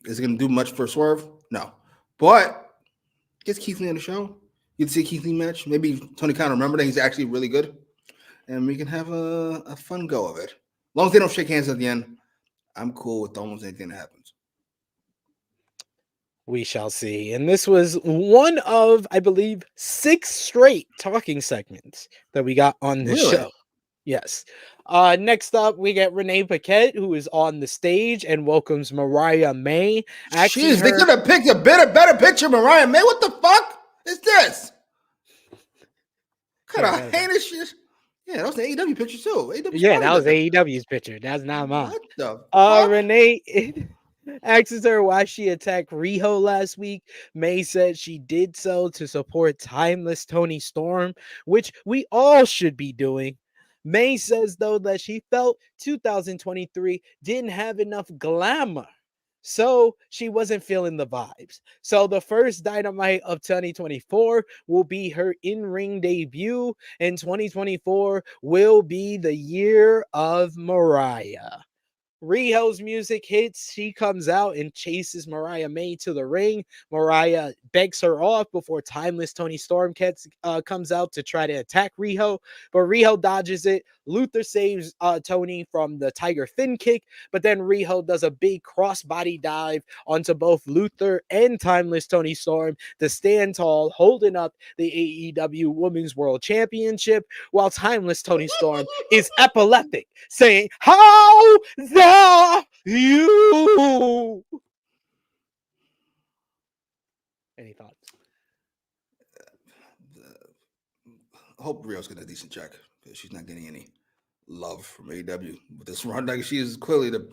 Is it going to do much for Swerve? No. But gets Keith Lee on the show. You can see a Keith Lee match. Maybe Tony Khan remember that he's actually really good. And we can have a fun go of it. As long as they don't shake hands at the end, I'm cool with almost anything that happens. We shall see. And this was one of, I believe, 6 straight talking segments that we got on this show. Yes. Next up, we get Renee Paquette, who is on the stage and welcomes Mariah May. Jeez, they could have picked a better picture, Mariah May. What the fuck is this? What kind of heinous shit? Yeah, that was the AEW picture too. That was AEW's picture. That's not mine. What the fuck? Renee asks her why she attacked Riho last week. May said she did so to support Timeless Tony Storm, which we all should be doing. May says, though, that she felt 2023 didn't have enough glamour, so she wasn't feeling the vibes. So the first Dynamite of 2024 will be her in-ring debut, and 2024 will be the year of Mariah. Riho's music hits. She comes out and chases Mariah May to the ring. Mariah begs her off before Timeless Tony Storm comes out to try to attack Riho, but Riho dodges it. Luther saves Tony from the Tiger Fin kick, but then Riho does a big crossbody dive onto both Luther and Timeless Tony Storm to stand tall, holding up the AEW Women's World Championship, while Timeless Tony Storm is epileptic, saying, "How dare you?" Any thoughts? I hope Rio's getting a decent check because she's not getting any love from AEW with this run. Like, she is clearly the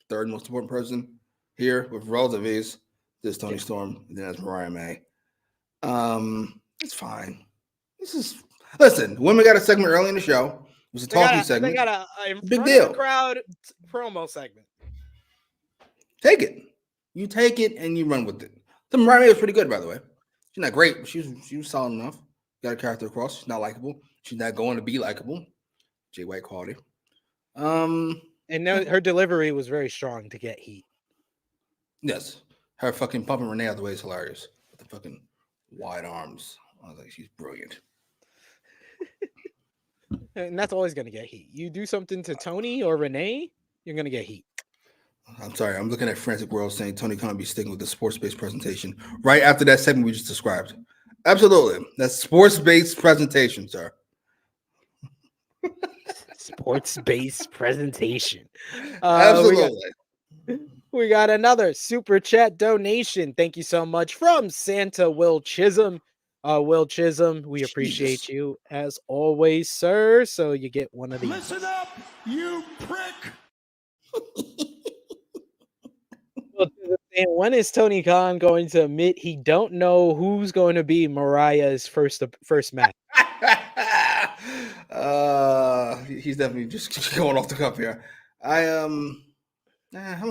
third most important person here with relative ease. This Tony Storm, and then there's Mariah May. It's fine. Listen. Women got a segment early in the show. It was a talking segment. They got a big deal. The crowd promo segment. Take it. You take it and you run with it. The Mariah May was pretty good, by the way. She's not great, but she was solid enough. Got a character across. She's not likable. She's not going to be likable. Jay White quality. And her delivery was very strong to get heat. Yes. Her fucking pumping Renee out the way is hilarious. With the fucking wide arms. I was like, she's brilliant. And that's always going to get heat. You do something to Tony or Renee, you're going to get heat. I'm sorry. I'm looking at Frantic World saying Tony Khan be sticking with the sports-based presentation right after that segment we just described. Absolutely. That's sports-based presentation, sir. Sports-based presentation. Absolutely. We got another super chat donation. Thank you so much from Santa Will Chisholm. Will Chisholm, we appreciate you as always, sir. So you get one of these. Listen up, you prick! When is Tony Khan going to admit he don't know who's going to be Mariah's first match? He's definitely just going off the cuff here. I'm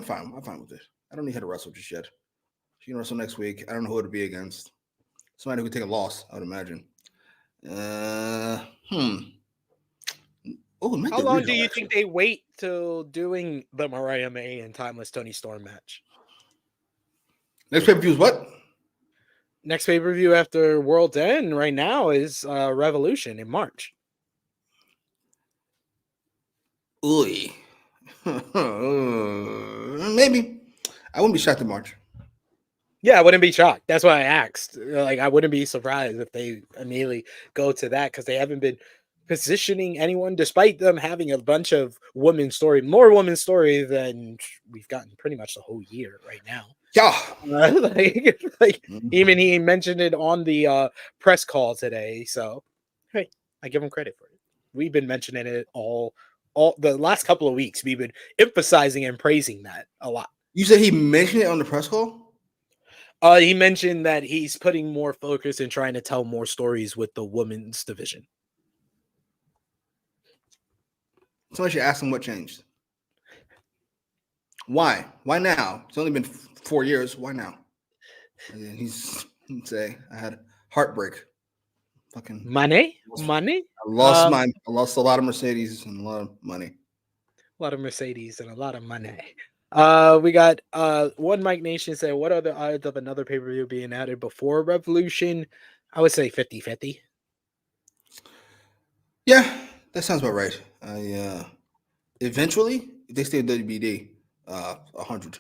fine. I'm fine with it. I don't need her to wrestle just yet. She can wrestle next week. I don't know who it'll be against. Somebody who could take a loss, I would imagine. Oh, how long do you think they wait till doing the Mariah May and Timeless Tony Storm match? Next pay-per-view is what? Next pay-per-view after World's End right now is Revolution in March. Maybe. I wouldn't be shocked in March. Yeah, I wouldn't be shocked. That's why I asked. Like, I wouldn't be surprised if they immediately go to that because they haven't been positioning anyone, despite them having a bunch of more women's story than we've gotten pretty much the whole year right now. Yeah. Even he mentioned it on the press call today. So, hey, I give him credit for it. We've been mentioning it all the last couple of weeks. We've been emphasizing and praising that a lot. You said he mentioned it on the press call? He mentioned that he's putting more focus and trying to tell more stories with the women's division. Somebody should ask him what changed. Why? Why now? It's only been 4 years. Why now? And he'd say, I had heartbreak. Fucking money. I lost a lot of Mercedes and a lot of money. A lot of Mercedes and a lot of money. We got one Mike Nation said, what are the odds of another pay-per-view being added before Revolution? I would say 50-50. Yeah, that sounds about right. Eventually, if they stay with WBD, 100%.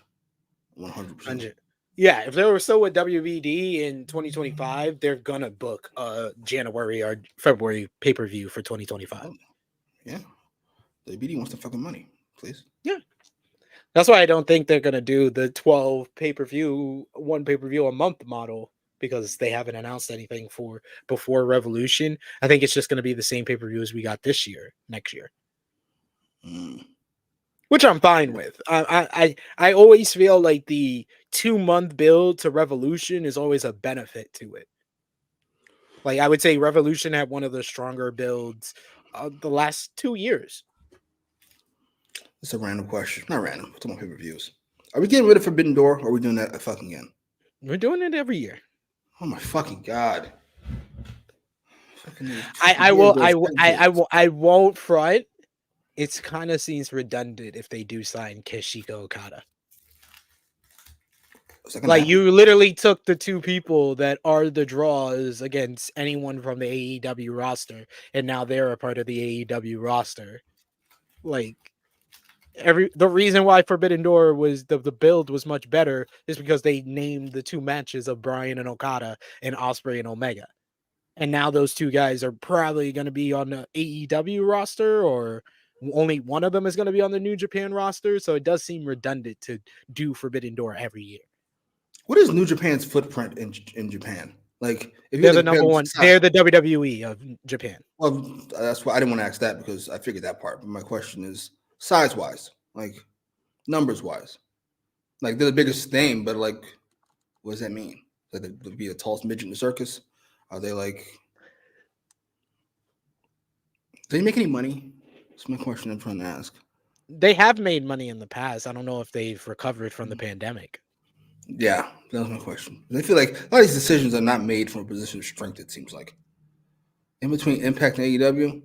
Yeah, if they were still with WBD in 2025, they're gonna book January or February pay-per-view for 2025. Yeah, WBD wants the fucking money, please. Yeah. That's why I don't think they're going to do the 12 one pay-per-view a month model because they haven't announced anything for before Revolution. I think it's just going to be the same pay-per-view as we got next year. Which I'm fine with. I always feel like the 2-month build to Revolution is always a benefit to it. Like I would say Revolution had one of the stronger builds of the last 2 years. It's a random question. Not random. We're talking about pay-per-views. Are we getting rid of Forbidden Door or are we doing that fucking again? We're doing it every year. Oh my fucking God. I won't front. It's kind of seems redundant if they do sign Kishiko Okada. Like you literally took the two people that are the draws against anyone from the AEW roster, and now they're a part of the AEW roster. Like the reason why Forbidden Door was the build was much better is because they named the 2 matches of Bryan and Okada and Ospreay and Omega. And now those 2 guys are probably going to be on the AEW roster, or only one of them is going to be on the New Japan roster. So it does seem redundant to do Forbidden Door every year. What is New Japan's footprint in Japan? Like, if they're the number one, they're the WWE of Japan. Well, that's why I didn't want to ask that because I figured that part. But my question is size-wise, like numbers-wise. Like, they're the biggest name, but like, what does that mean? Like, they'd be the tallest midget in the circus? Are they like? Do they make any money? That's my question I'm trying to ask. They have made money in the past. I don't know if they've recovered from the pandemic. Yeah, that was my question. I feel like a lot of these decisions are not made from a position of strength, it seems like. In between Impact and AEW,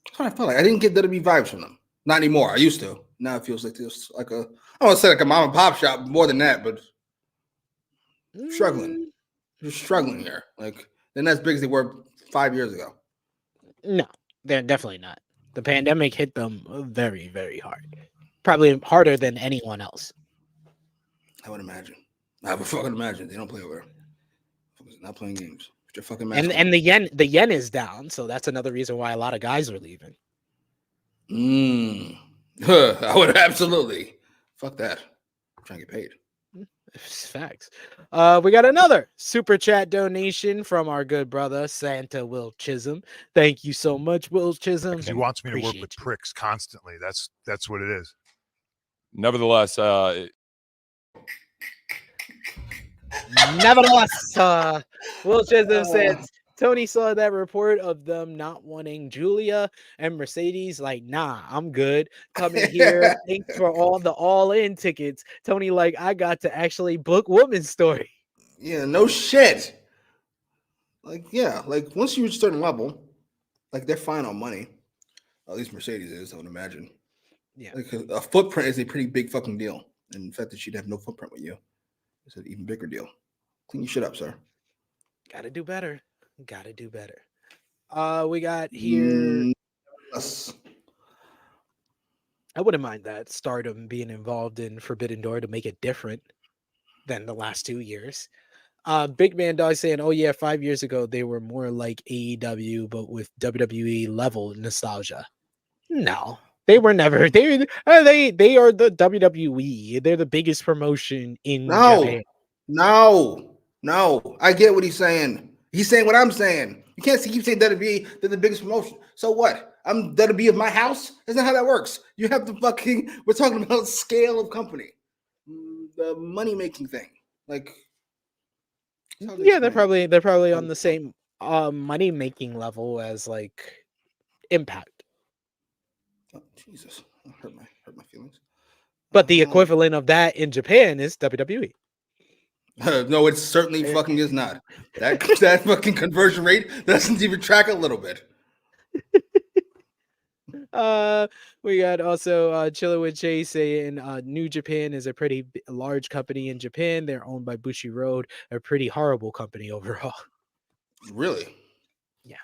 that's what I felt like. I didn't get WWE vibes from them. Not anymore. I used to. Now it feels like this, like I don't want to say like a mom and pop shop, more than that, but struggling. You're struggling here. Like they're not as big as they were 5 years ago. No, they're definitely not. The pandemic hit them very, very hard. Probably harder than anyone else. I would imagine. I would fucking imagine. They don't play over there. Not playing games. Put your fucking mask on. And the yen is down, so that's another reason why a lot of guys are leaving. I would absolutely. Fuck that. I'm trying to get paid. Facts. We got another super chat donation from our good brother Santa Will Chisholm. Thank you so much, Will Chisholm. He wants me to work with pricks constantly. That's what it is. Nevertheless, Will Chisholm says Tony saw that report of them not wanting Julia and Mercedes. Like, nah, I'm good. Coming here. Thanks for all the all-in tickets. Tony, like, I got to actually book Woman's Story. Yeah, no shit. Like, yeah, like once you reach a certain level, like they're fine on money. At least Mercedes is, I would imagine. Yeah. Like a footprint is a pretty big fucking deal. And the fact that she'd have no footprint with you is an even bigger deal. Clean your shit up, sir. Gotta do better. Gotta do better. We got here. Yes. I wouldn't mind that Stardom being involved in Forbidden Door to make it different than the last 2 years. Big Man Dog saying, "Oh yeah, 5 years ago they were more like AEW, but with WWE level nostalgia." No, they were never. They are the WWE. They're the biggest promotion in Japan. No. I get what he's saying. He's saying what I'm saying. You can't keep saying WWE, they're the biggest promotion. So what? I'm WWE of my house? That's not how that works. You have the fucking, we're talking about scale of company. The money-making thing. Like, yeah, they're probably on the same money-making level as like Impact. Oh, Jesus. Hurt my feelings. But the equivalent of that in Japan is WWE. No, it certainly fucking is not. That fucking conversion rate doesn't even track a little bit. We got also Chilla with Chase saying New Japan is a pretty large company in Japan. They're owned by Bushi Road, a pretty horrible company overall. Really? Yeah.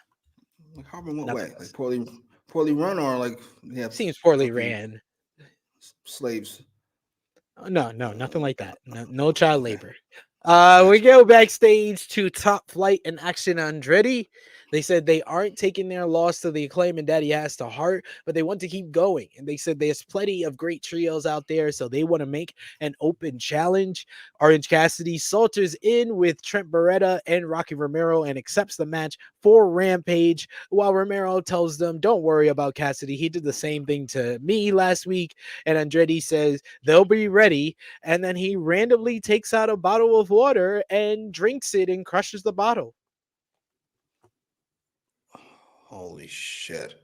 Like how in what way? Like poorly run, or like seems poorly ran. Slaves. No, nothing like that. No child labor. We go backstage to Top Flight and Action Andretti. They said they aren't taking their loss to the Acclaim and Daddy Has to heart, but they want to keep going. And they said there's plenty of great trios out there, so they want to make an open challenge. Orange Cassidy salters in with Trent Beretta and Rocky Romero and accepts the match for Rampage, while Romero tells them, don't worry about Cassidy. He did the same thing to me last week. And Andretti says they'll be ready. And then he randomly takes out a bottle of water and drinks it and crushes the bottle. Holy shit.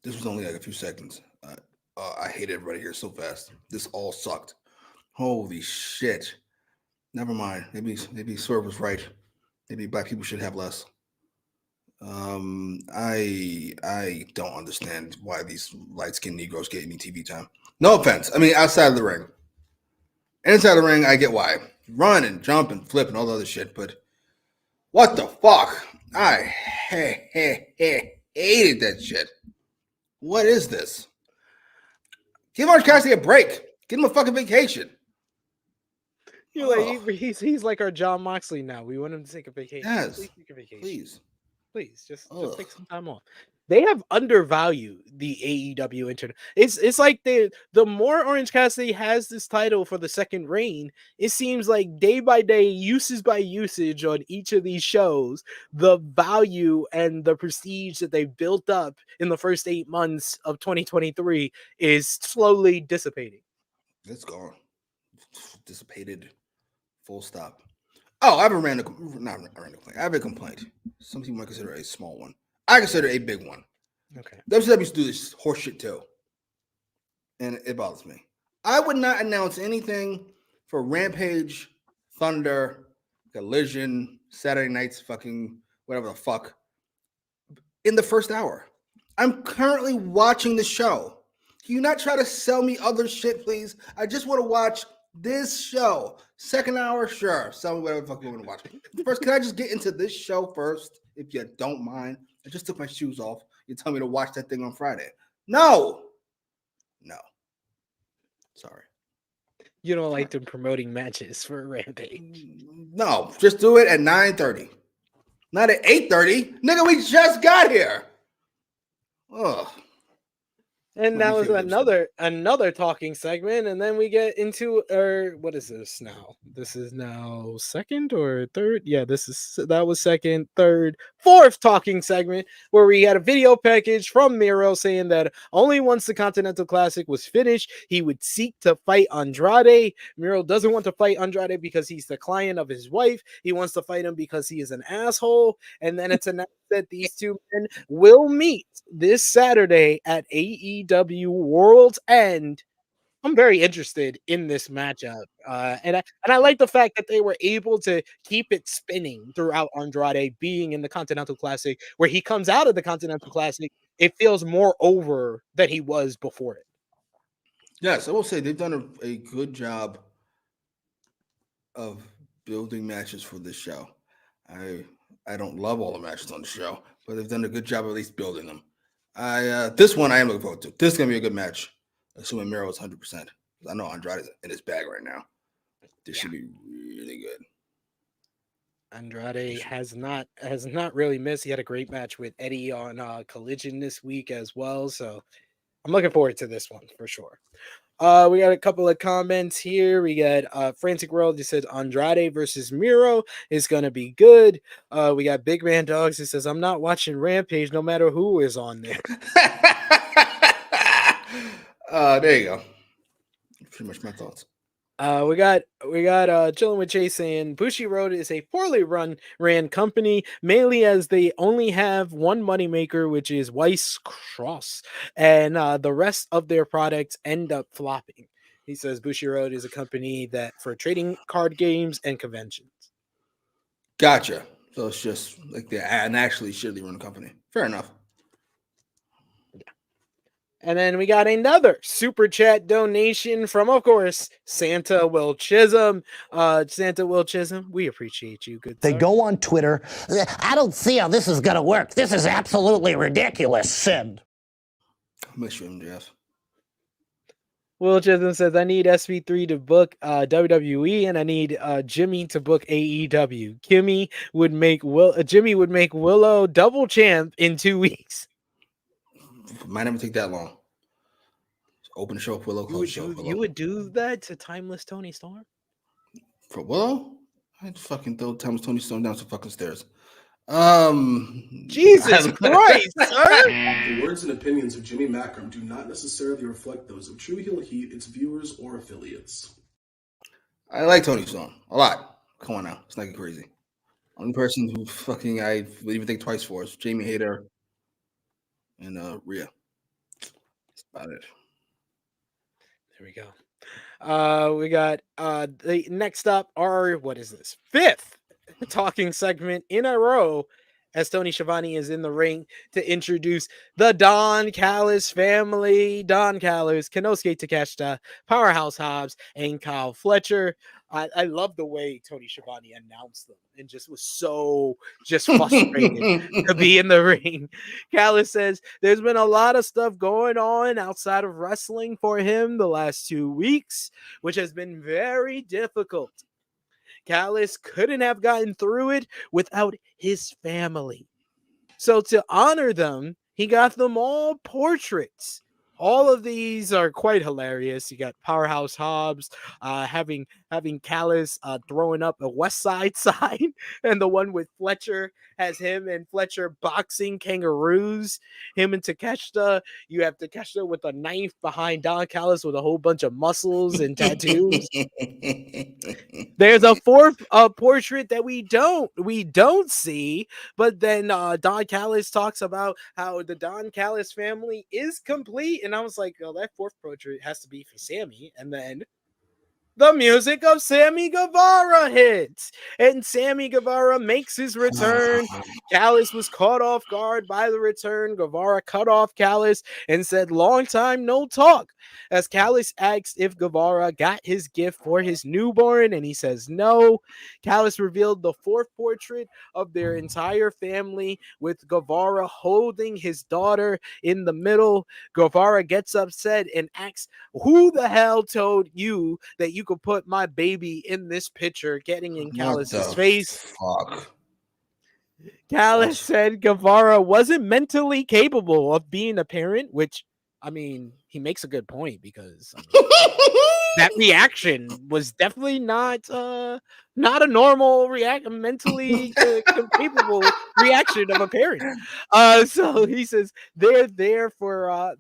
This was only like a few seconds. I hate everybody here so fast. This all sucked. Holy shit. Never mind. Maybe Swerve was right. Maybe black people should have less. I don't understand why these light-skinned Negroes get any TV time. No offense. I mean, outside of the ring. Inside the ring, I get why. Run and jump and flip and all the other shit, but what the fuck? I hated that shit. What is this? Give Orange Cassidy a break. Give him a fucking vacation. You're like he's like our Jon Moxley now. We want him to take a vacation. Yes, please take a vacation. Please, just take some time off. They have undervalued the AEW internet. It's like the more Orange Cassidy has this title for the second reign, it seems like day by day, usage by usage on each of these shows, the value and the prestige that they've built up in the first 8 months of 2023 is slowly dissipating. It's gone. Dissipated. Full stop. Oh, I have a complaint. I have a complaint. Some people might consider a small one. I consider a big one. Okay. WCW used to do this horseshit too. And it bothers me. I would not announce anything for Rampage, Thunder, Collision, Saturday nights, fucking whatever the fuck, in the first hour. I'm currently watching the show. Can you not try to sell me other shit, please? I just want to watch this show. Second hour, sure. Sell me whatever the fuck you want to watch. First, can I just get into this show first, if you don't mind? I just took my shoes off. You tell me to watch that thing on Friday. No. Sorry. You don't like them promoting matches for Rampage. No, just do it at 9:30. Not at 8:30. Nigga, we just got here. Ugh. And that was another talking segment, and then we get into what is this now? This is now second or third? Yeah, that was second, third, fourth talking segment where we had a video package from Miro saying that only once the Continental Classic was finished, he would seek to fight Andrade. Miro doesn't want to fight Andrade because he's the client of his wife. He wants to fight him because he is an asshole. And then it's announced that these two men will meet this Saturday at AEW World's End. I'm very interested in this matchup, and I like the fact that they were able to keep it spinning throughout Andrade being in the Continental Classic. Where he comes out of the Continental Classic, it feels more over than he was before it. Yes, I will say they've done a good job of building matches for this show. I don't love all the matches on the show, but they've done a good job of at least building them. This one I am looking forward to. This is gonna be a good match, assuming Miro is 100%. I know Andrade is in his bag right now. This should be really good. Andrade has not really missed. He had a great match with Eddie on Collision this week as well, so I'm looking forward to this one for sure. We got a couple of comments here. We got Frantic World who says Andrade versus Miro is gonna be good. We got Big Man Dogs who says I'm not watching Rampage no matter who is on there. There you go. Pretty much my thoughts. We got Chillin' with Chase saying Bushiroad is a poorly ran company, mainly as they only have one moneymaker, which is Weiss Cross, and the rest of their products end up flopping. He says Bushiroad is a company that for trading card games and conventions. Gotcha. So it's just like they're an actually shitty run company. Fair enough. And then we got another super chat donation from, of course, Santa Will Chisholm. Santa Will Chisholm, we appreciate you. Good. They go on Twitter. I don't see how this is going to work. This is absolutely ridiculous, Sid. I miss you, MJF. Will Chisholm says, I need SP3 to book WWE, and I need Jimmy to book AEW. Jimmy would make Willow double champ in 2 weeks. Might never take that long. Open the show up Willow, close show. You would do that to Timeless Tony Storm? For Willow? I'd fucking throw Timeless Tony Storm down some fucking stairs. Jesus Christ, sir! The words and opinions of Jimmy Macram do not necessarily reflect those of True Heel Heat, its viewers, or affiliates. I like Tony Storm a lot. Come on now, it's not crazy. Only person who fucking I would even think twice for is Jamie Hayter and Rhea. That's about it. There we go. We got the next up are what is this? Fifth talking segment in a row as Tony Schiavone is in the ring to introduce the Don Callis family. Don Callis, Konosuke Takeshita, Powerhouse Hobbs, and Kyle Fletcher. I love the way Tony Schiavone announced them and just was so frustrated to be in the ring. Callis says there's been a lot of stuff going on outside of wrestling for him the last 2 weeks, which has been very difficult. Callis couldn't have gotten through it without his family. So to honor them, he got them all portraits. All of these are quite hilarious. You got Powerhouse Hobbs having Callis throwing up a West Side sign, and the one with Fletcher has him and Fletcher boxing kangaroos. Him and Takeshita, you have Takeshita with a knife behind Don Callis with a whole bunch of muscles and tattoos. There's a fourth portrait that we don't see, but then Don Callis talks about how the Don Callis family is complete. And I was like, oh, that fourth portrait has to be for Sammy. And then the music of Sammy Guevara hits, and Sammy Guevara makes his return. Callis was caught off guard by the return. Guevara cut off Callis and said, "Long time no talk." As Callis asked if Guevara got his gift for his newborn, and he says no. Callis revealed the fourth portrait of their entire family, with Guevara holding his daughter in the middle. Guevara gets upset and asks, "Who the hell told you that you could put my baby in this picture?" Getting in Callis's face. Fuck. Callis said Guevara wasn't mentally capable of being a parent, which, I mean, he makes a good point, because that reaction was definitely not a normal mentally capable reaction of a parent. So he says they're there for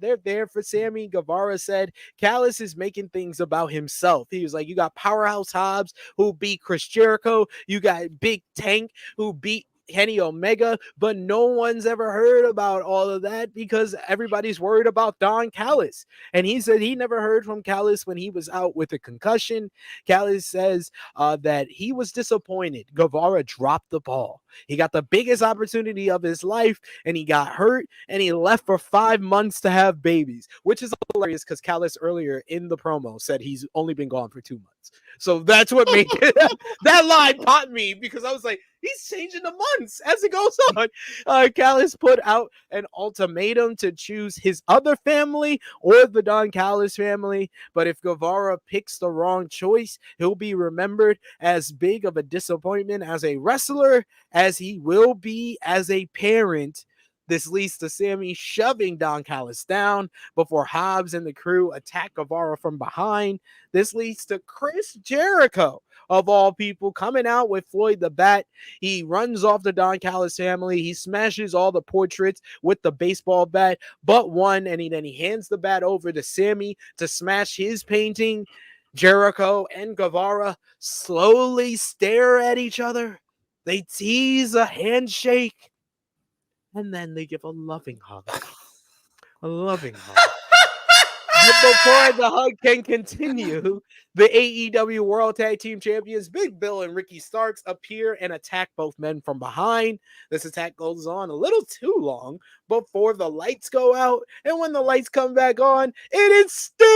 Sammy. Guevara said Callis is making things about himself. He was like, you got Powerhouse Hobbs who beat Chris Jericho, you got Big Tank who beat Kenny Omega, but no one's ever heard about all of that because everybody's worried about Don Callis. And he said he never heard from Callis when he was out with a concussion. Callis says that he was disappointed. Guevara dropped the ball. He got the biggest opportunity of his life, and he got hurt, and he left for 5 months to have babies, which is hilarious because Callis earlier in the promo said he's only been gone for 2 months. So that's what made it. That line caught me, because I was like, he's changing the months as it goes on. Callis put out an ultimatum to choose his other family or the Don Callis family. But if Guevara picks the wrong choice, he'll be remembered as big of a disappointment as a wrestler as he will be as a parent. This leads to Sammy shoving Don Callis down before Hobbs and the crew attack Guevara from behind. This leads to Chris Jericho, of all people, coming out with Floyd the Bat. He runs off the Don Callis family. He smashes all the portraits with the baseball bat but one, and then he hands the bat over to Sammy to smash his painting. Jericho and Guevara slowly stare at each other. They tease a handshake, and then they give a loving hug. A loving hug. But before the hug can continue, the AEW World Tag Team Champions Big Bill and Ricky Starks appear and attack both men from behind. This attack goes on a little too long before the lights go out, and when the lights come back on, it is Sting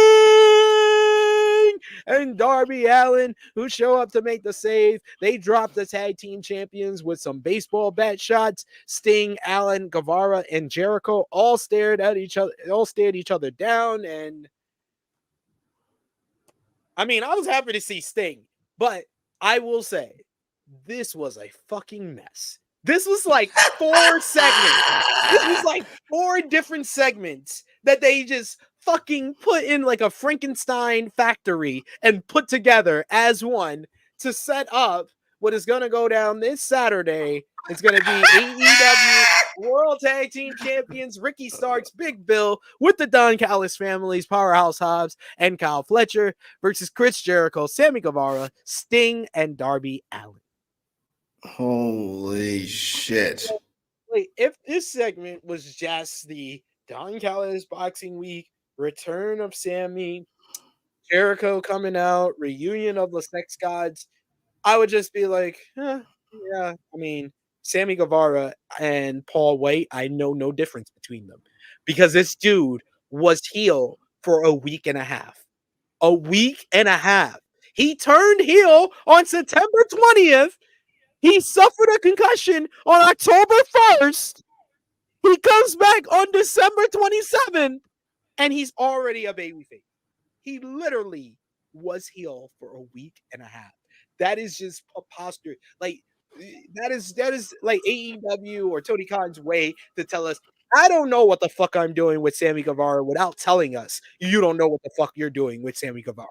and Darby Allin who show up to make the save. They drop the tag team champions with some baseball bat shots. Sting, Allin, Guevara, and Jericho all stared each other down, and I mean, I was happy to see Sting, but I will say this was a fucking mess. This was like 4 segments. This was like 4 different segments that they just fucking put in like a Frankenstein factory and put together as one to set up what is going to go down this Saturday. It's going to be AEW World Tag Team Champions Ricky Starks, Big Bill, with the Don Callis families, Powerhouse Hobbs, and Kyle Fletcher versus Chris Jericho, Sammy Guevara, Sting, and Darby Allin. Holy shit. Wait, if this segment was just the Don Callis Boxing Week, return of Sammy, Jericho coming out, reunion of the Sex Gods, I would just be like, yeah, I mean, Sammy Guevara and Paul White, I know no difference between them, because this dude was heel for a week and a half. A week and a half. He turned heel on September 20th. He suffered a concussion on October 1st. He comes back on December 27th, and he's already a babyface. He literally was heel for a week and a half. That is just preposterous. Like, that is like AEW or Tony Khan's way to tell us, I don't know what the fuck I'm doing with Sammy Guevara, without telling us you don't know what the fuck you're doing with Sammy Guevara.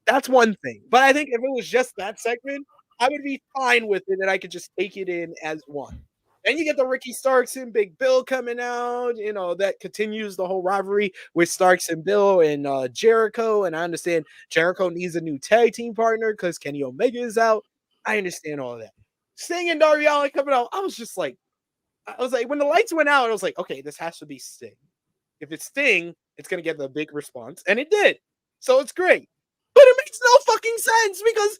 That's one thing. But I think if it was just that segment, I would be fine with it, and I could just take it in as one. Then you get the Ricky Starks and Big Bill coming out. You know, that continues the whole rivalry with Starks and Bill and Jericho. And I understand Jericho needs a new tag team partner because Kenny Omega is out. I understand all of that. Sting and Darby Allin coming out. I was like, when the lights went out, I was like, okay, this has to be Sting. If it's Sting, it's going to get the big response. And it did. So it's great. Put him makes no fucking sense because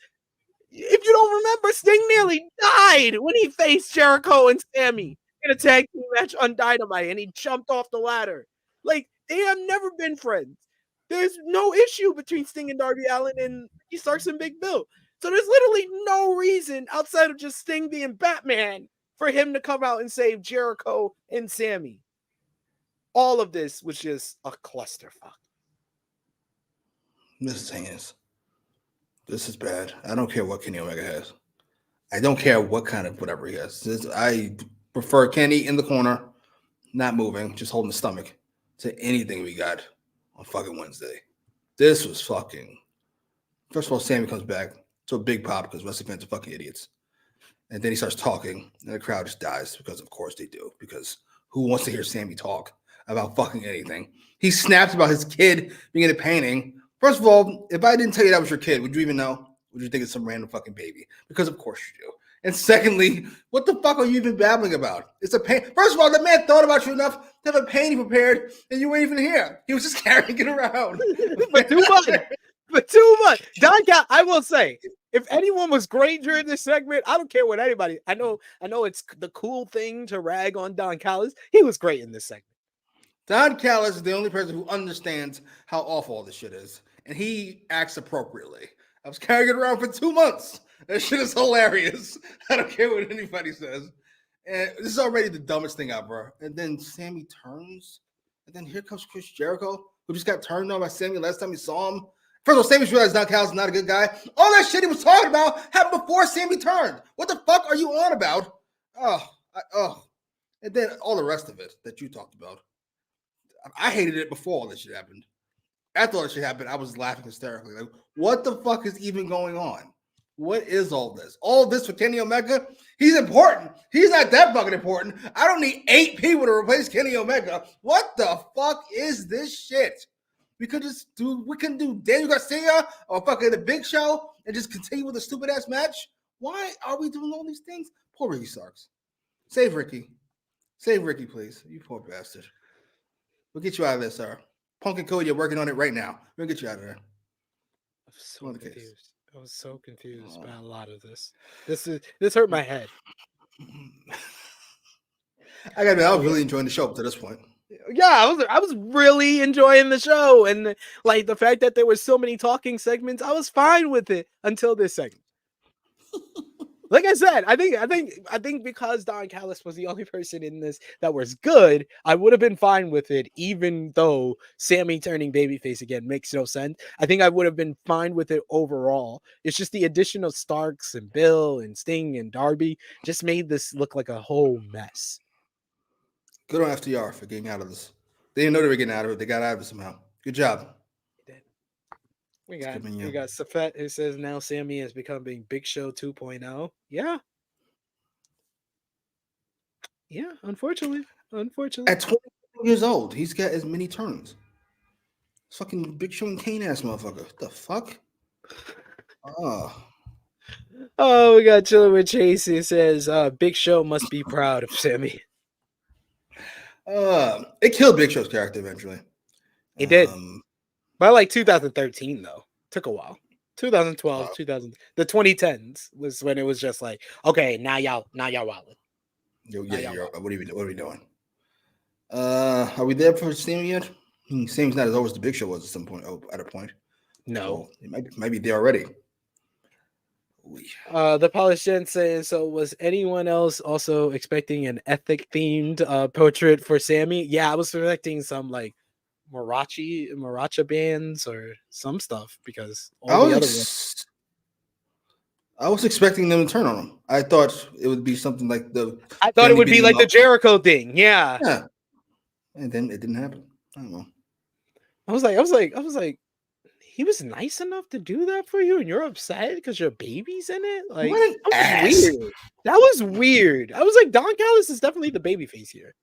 if you don't remember, Sting nearly died when he faced Jericho and Sammy in a tag team match on Dynamite, and he jumped off the ladder. Like, they have never been friends. There's no issue between Sting and Darby Allin and Ricky Starks and Big Bill. So there's literally no reason outside of just Sting being Batman for him to come out and save Jericho and Sammy. All of this was just a clusterfuck. This thing is, this is bad. I don't care what Kenny Omega has. I don't care what kind of whatever he has. I prefer Kenny in the corner, not moving, just holding the stomach, to anything we got on fucking Wednesday. This was fucking. First of all, Sammy comes back to a big pop because wrestling fans are fucking idiots. And then he starts talking, and the crowd just dies because, of course, they do. Because who wants to hear Sammy talk about fucking anything? He snaps about his kid being in a painting. First of all, if I didn't tell you that was your kid, would you even know? Would you think it's some random fucking baby? Because of course you do. And secondly, what the fuck are you even babbling about? It's a pain. First of all, the man thought about you enough to have a painting prepared, and you weren't even here. He was just carrying it around. But too much. I will say, if anyone was great during this segment, I don't care what anybody. I know it's the cool thing to rag on Don Callis. He was great in this segment. Don Callis is the only person who understands how awful all this shit is, and he acts appropriately. I was carrying it around for 2 months. That shit is hilarious. I don't care what anybody says. And this is already the dumbest thing ever. And then Sammy turns, and then here comes Chris Jericho, who just got turned on by Sammy last time he saw him. First of all, Sammy realized Don Callis is not a good guy. All that shit he was talking about happened before Sammy turned. What the fuck are you on about? And then all the rest of it that you talked about. I hated it before all this shit happened. After all this shit happened, I was laughing hysterically. Like, what the fuck is even going on? What is all this? All this for Kenny Omega? He's important. He's not that fucking important. I don't need 8 people to replace Kenny Omega. What the fuck is this shit? We can do Daniel Garcia or fucking the Big Show and just continue with a stupid ass match. Why are we doing all these things? Poor Ricky Starks. Save Ricky. Save Ricky, please. You poor bastard. We'll get you out of there, sir. Punk and Cody, you're working on it right now. We'll get you out of there. I'm so confused. I was so confused by a lot of this. This hurt my head. I gotta be, I was really enjoying the show up to this point. Yeah, I was really enjoying the show, and like the fact that there were so many talking segments, I was fine with it until this segment. Like I said, I think because Don Callis was the only person in this that was good, I would have been fine with it, even though Sammy turning babyface again makes no sense. I think I would have been fine with it overall. It's just the addition of Starks and Bill and Sting and Darby just made this look like a whole mess. Good on FTR for getting out of this. They didn't know they were getting out of it. They got out of it somehow. Good job. We got Safet who says now Sammy is becoming Big Show 2.0. Yeah. Yeah, unfortunately. At 20 years old, he's got as many turns. Fucking Big Show and Kane ass motherfucker. What the fuck? Oh, we got Chilling with Chase who says Big Show must be proud of Sammy. It killed Big Show's character eventually. It did. By like 2013, though. Took a while. 2012, 2000. The 2010s was when it was just like, okay, now y'all wildin'. What are we doing? Are we there for Sammy yet? Sammy's not as old as the Big Show was at some point. At a point. No. So it might be there already. The Polished Gen saying, so was anyone else also expecting an ethnic themed portrait for Sammy? Yeah, I was expecting some like Maracha bands or some stuff because all the other ones. I was expecting them to turn on him. I thought it would be something like I thought it would be like the Jericho thing. Yeah. And then it didn't happen. I don't know. I was like, he was nice enough to do that for you, and you're upset because your baby's in it. Like, that was weird. That was weird. I was like, Don Callis is definitely the babyface here.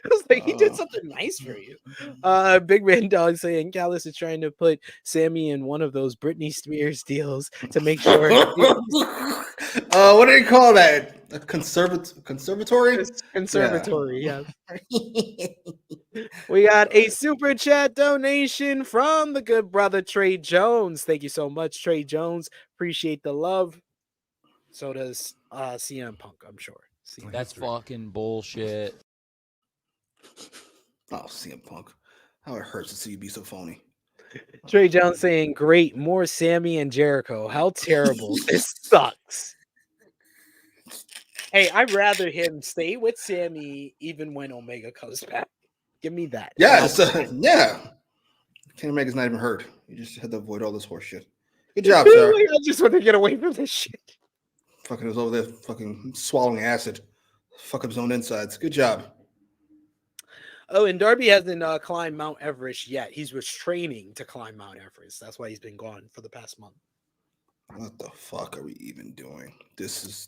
I was like, he did something nice for you. Big Man Dog saying Callis is trying to put Sammy in one of those Britney Spears deals to make sure. What do they call that? A conservatory? Conservatory, yes. We got a super chat donation from the good brother Trey Jones. Thank you so much, Trey Jones. Appreciate the love. So does CM Punk, I'm sure. That's fucking bullshit. Oh, CM Punk. How it hurts to see you be so phony. Trey Jones saying, great, more Sammy and Jericho. How terrible. This sucks. Hey, I'd rather him stay with Sammy even when Omega comes back. Give me that. Yes, yeah. Kenny Omega's not even hurt. You just had to avoid all this horse shit. Good job, sir. I just want to get away from this shit. Fucking was over there fucking swallowing acid. Fuck up his own insides. Good job. Oh, and Darby hasn't climbed Mount Everest yet. He was training to climb Mount Everest. That's why he's been gone for the past month. What the fuck are we even doing? This is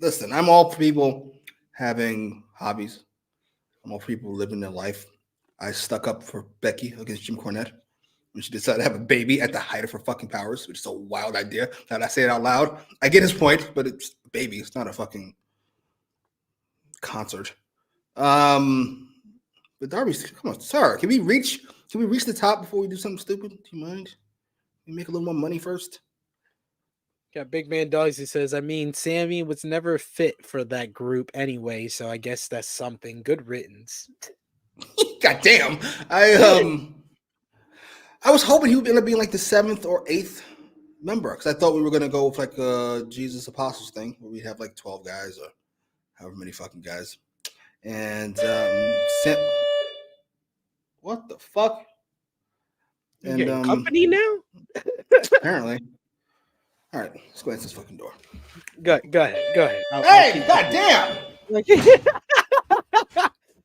listen, I'm all for people having hobbies. I'm all for people living their life. I stuck up for Becky against Jim Cornette when she decided to have a baby at the height of her fucking powers, which is a wild idea. Now that I say it out loud, I get his point, but it's a baby. It's not a fucking concert. But Darby, come on, sir. Can we reach the top before we do something stupid? Do you mind? Can we make a little more money first? Got Big Man Dogs. He says, I mean, Sammy was never fit for that group anyway, so I guess that's something. Good riddance. God damn. I was hoping he would end up being like the 7th or 8th member, because I thought we were gonna go with like a Jesus Apostles thing where we have like 12 guys or however many fucking guys. And what the fuck? And company now? Apparently. All right, let's go answer this fucking door. Go ahead. Hey, goddamn!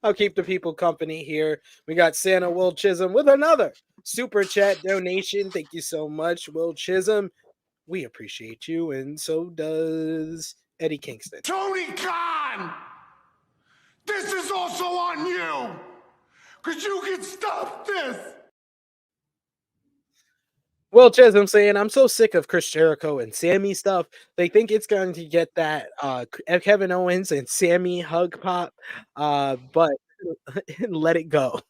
I'll keep the people company here. We got Santa Will Chisholm with another super chat donation. Thank you so much, Will Chisholm. We appreciate you, and so does Eddie Kingston. Tony Khan! This is also on you! Because you can stop this! Will Chisholm saying, I'm so sick of Chris Jericho and Sammy stuff. They think it's going to get that Kevin Owens and Sammy hug pop, but let it go.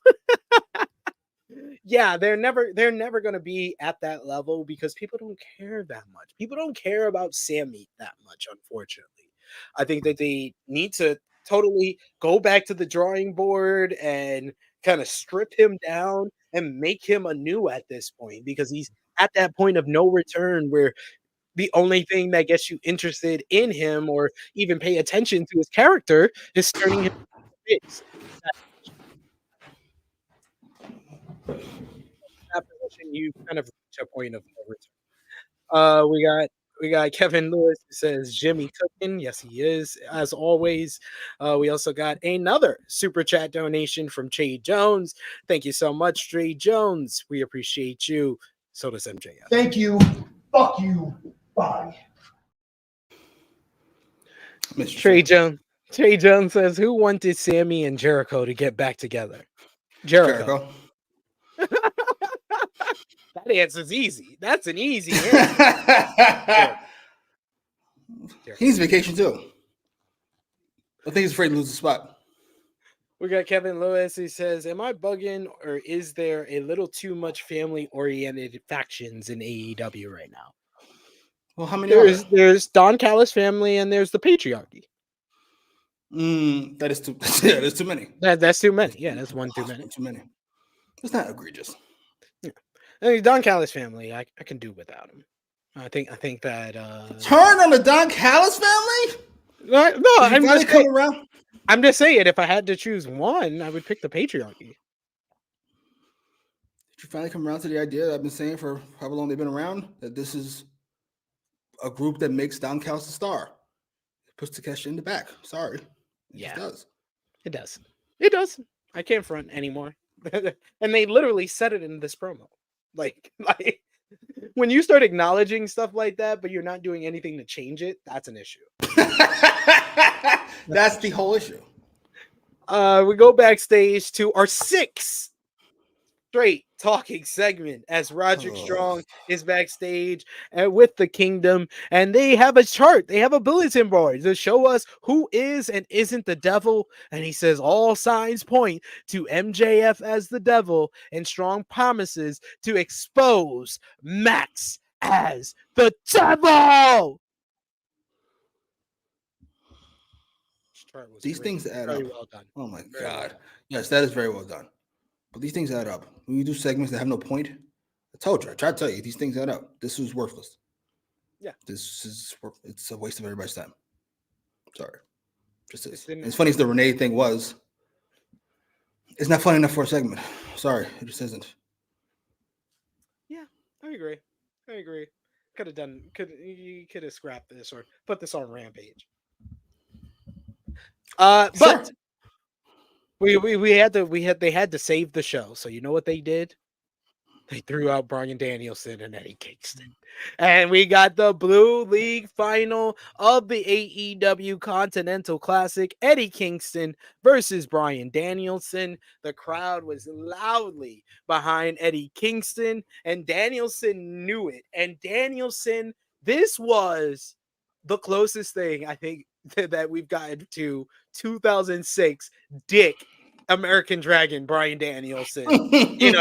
Yeah, they're never going to be at that level because people don't care that much. People don't care about Sammy that much, unfortunately. I think that they need to totally go back to the drawing board and kind of strip him down and make him anew at this point, because he's at that point of no return where the only thing that gets you interested in him or even pay attention to his character is turning him face. That position, you kind of reach a point of no return. We got Kevin Lewis who says Jimmy cooking. Yes, he is, as always. We also got another super chat donation from Trey Jones. Thank you so much, Trey Jones. We appreciate you. So does MJF. Thank you. Fuck you. Bye. Trey Jones says, who wanted Sammy and Jericho to get back together? Jericho. That answer's easy. That's an easy answer. He needs vacation too. I think he's afraid to lose the spot. We got Kevin Lewis. He says, am I bugging, or is there a little too much family-oriented factions in AEW right now? Well, how many there's Don Callis family and there's the patriarchy. That is too there's too many. That's too many. Yeah, that's one too many. Too many. It's not egregious. Yeah. I mean, Don Callis family, I can do without him. I think that turn on the Don Callis family? No, I'm just saying, if I had to choose one, I would pick the patriarchy. Did you finally come around to the idea that I've been saying for however long they've been around, that this is a group that makes Don Callis a star? It puts Takeshi in the back. Sorry. It does. It does. I can't front anymore. And they literally said it in this promo. Like when you start acknowledging stuff like that, but you're not doing anything to change it, that's an issue. That's the whole issue. We go backstage to our 6th straight talking segment as Roderick Strong is backstage and with the Kingdom, and they have a chart, they have a bulletin board to show us who is and isn't the devil. And he says all signs point to MJF as the devil, and Strong promises to expose Max as the devil. These things add up. Very well done. Oh my God. Yes, that is very well done. But these things add up. When you do segments that have no point, I told you, I tried to tell you, these things add up. This was worthless. Yeah. It's a waste of everybody's time. Sorry. Just is. As funny as the Renee thing was, it's not funny enough for a segment. Sorry, it just isn't. Yeah, I agree. You could have scrapped this or put this on Rampage. But they had to save the show. So you know what they did? They threw out Bryan Danielson and Eddie Kingston. And we got the Blue League final of the AEW Continental Classic. Eddie Kingston versus Bryan Danielson. The crowd was loudly behind Eddie Kingston, and Danielson knew it. And Danielson, this was the closest thing I think that we've gotten to 2006 Dick American Dragon Bryan Danielson in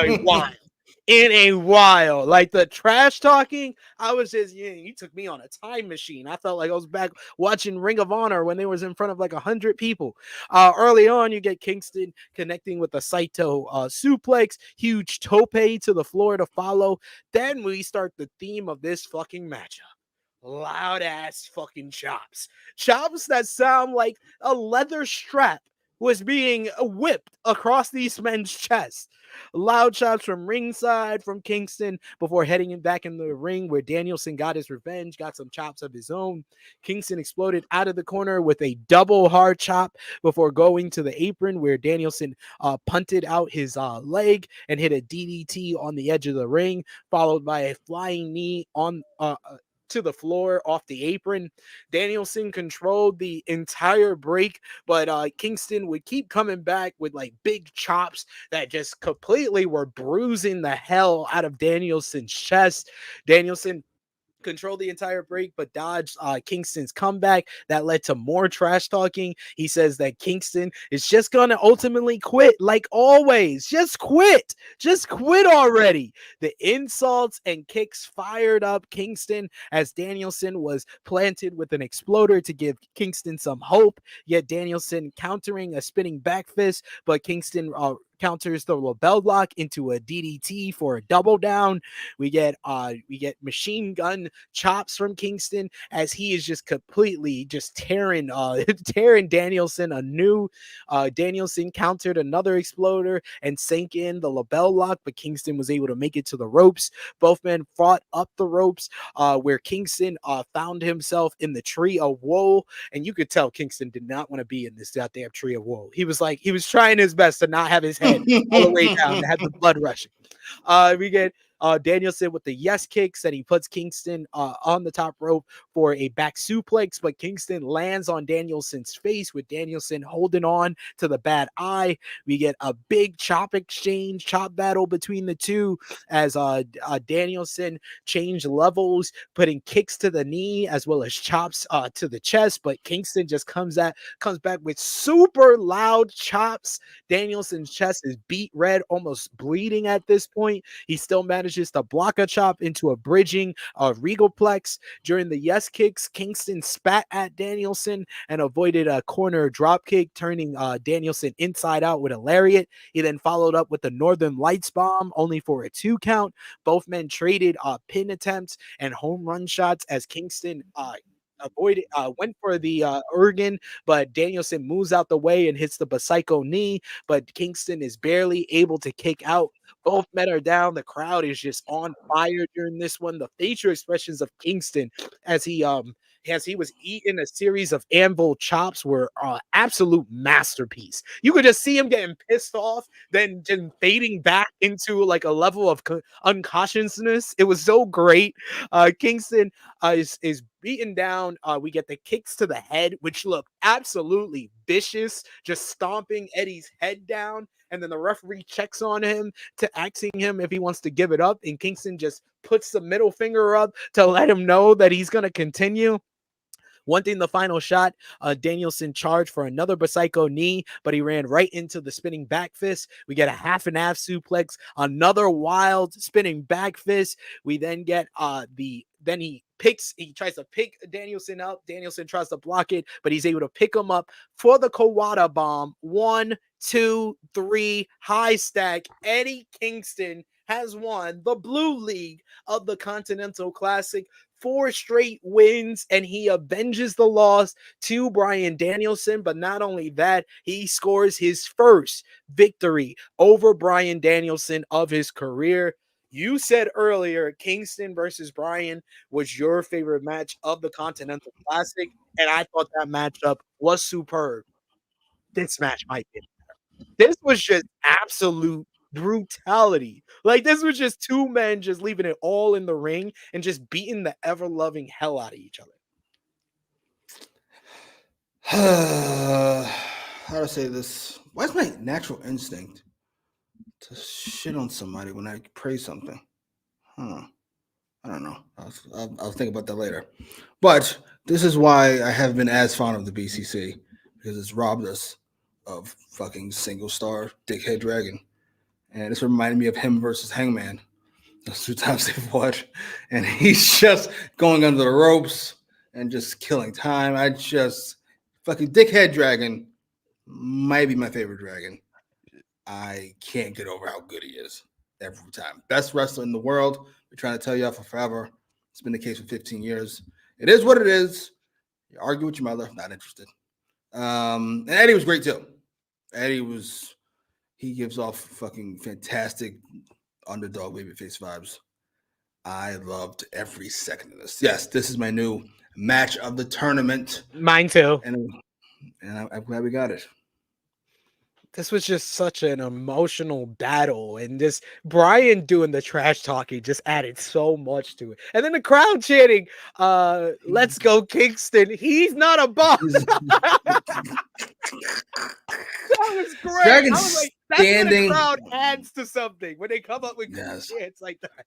a while. Like the trash talking, I was just, you took me on a time machine. I felt like I was back watching Ring of Honor when they was in front of like 100 people. Early on, you get Kingston connecting with a Saito suplex, huge tope to the floor to follow. Then we start the theme of this fucking matchup. Loud ass fucking chops that sound like a leather strap was being whipped across these men's chests. Loud chops from ringside from Kingston before heading back in the ring where Danielson got his revenge, got some chops of his own. Kingston exploded out of the corner with a double hard chop before going to the apron where Danielson punted out his leg and hit a DDT on the edge of the ring, followed by a flying knee on to the floor off the apron. Danielson controlled the entire break, but Kingston would keep coming back with like big chops that just completely were bruising the hell out of Danielson's chest. Danielson controlled the entire break, but dodged Kingston's comeback. That led to more trash talking. He says that Kingston is just going to ultimately quit, like always. Just quit already. The insults and kicks fired up Kingston as Danielson was planted with an exploder to give Kingston some hope, yet Danielson countering a spinning back fist, but Kingston counters the label lock into a DDT for a double down. We get machine gun chops from Kingston as he is just completely just tearing Danielson anew. Danielson countered another exploder and sank in the label lock, but Kingston was able to make it to the ropes. Both men fought up the ropes where Kingston found himself in the tree of woe, and you could tell Kingston did not want to be in this goddamn tree of woe. He was trying his best to not have his head all the way down, to have the blood rushing. We get Danielson with the yes kicks, and he puts Kingston on the top rope for a back suplex, but Kingston lands on Danielson's face with Danielson holding on to the bad eye. We get a big chop battle between the two as Danielson changed levels, putting kicks to the knee as well as chops to the chest, but Kingston just comes back with super loud chops. Danielson's chest is beat red, almost bleeding at this point. He still manages to block a chop into a bridging regalplex. During the yes kicks, Kingston spat at Danielson and avoided a corner drop kick, turning Danielson inside out with a lariat. He then followed up with the Northern Lights bomb, only for a 2 count. Both men traded pin attempts and home run shots as Kingston went for the Oregon, but Danielson moves out the way and hits the Psycho knee, but Kingston is barely able to kick out. Both men are down. The crowd is just on fire during this one. The facial expressions of Kingston as he was eating a series of anvil chops were absolute masterpiece. You could just see him getting pissed off, then just fading back into like a level of unconsciousness. It was so great. Kingston is beaten down. We get the kicks to the head, which look absolutely vicious, just stomping Eddie's head down. And then the referee checks on him to asking him if he wants to give it up. And Kingston just puts the middle finger up to let him know that he's going to continue. One thing, the final shot, Danielson charged for another Psycho knee, but he ran right into the spinning back fist. We get a half and half suplex, another wild spinning back fist. We then get he tries to pick Danielson up. Danielson tries to block it, but he's able to pick him up for the Kawada bomb. 1, 2, 3, high stack. Eddie Kingston has won the Blue League of the Continental Classic. 4 straight wins, and he avenges the loss to Bryan Danielson. But not only that, he scores his first victory over Bryan Danielson of his career. You said earlier Kingston versus Bryan was your favorite match of the Continental Classic, and I thought that matchup was superb. This match might be better. This was just absolute brutality. Like, this was just two men just leaving it all in the ring and just beating the ever-loving hell out of each other. How to say this? Why is my natural instinct to shit on somebody when I praise something? I don't know. I'll think about that later. But this is why I haven't been as fond of the BCC, because it's robbed us of fucking single star dickhead dragon. And this reminded me of him versus Hangman. Those 2 times they fought. And he's just going under the ropes and just killing time. Fucking dickhead dragon might be my favorite dragon. I can't get over how good he is every time. Best wrestler in the world. We're trying to tell you for forever. It's been the case for 15 years. It is what it is. You argue with your mother. Not interested. And Eddie was great too. He gives off fucking fantastic underdog babyface vibes. I loved every second of this. Yes, this is my new match of the tournament. Mine too. And I'm glad we got it. This was just such an emotional battle, and this Bryan doing the trash talking just added so much to it. And then the crowd chanting, "Let's go Kingston." He's not a bum. That was great. Dragon I was like, that's standing. when the crowd adds to something when they come up with chants like that.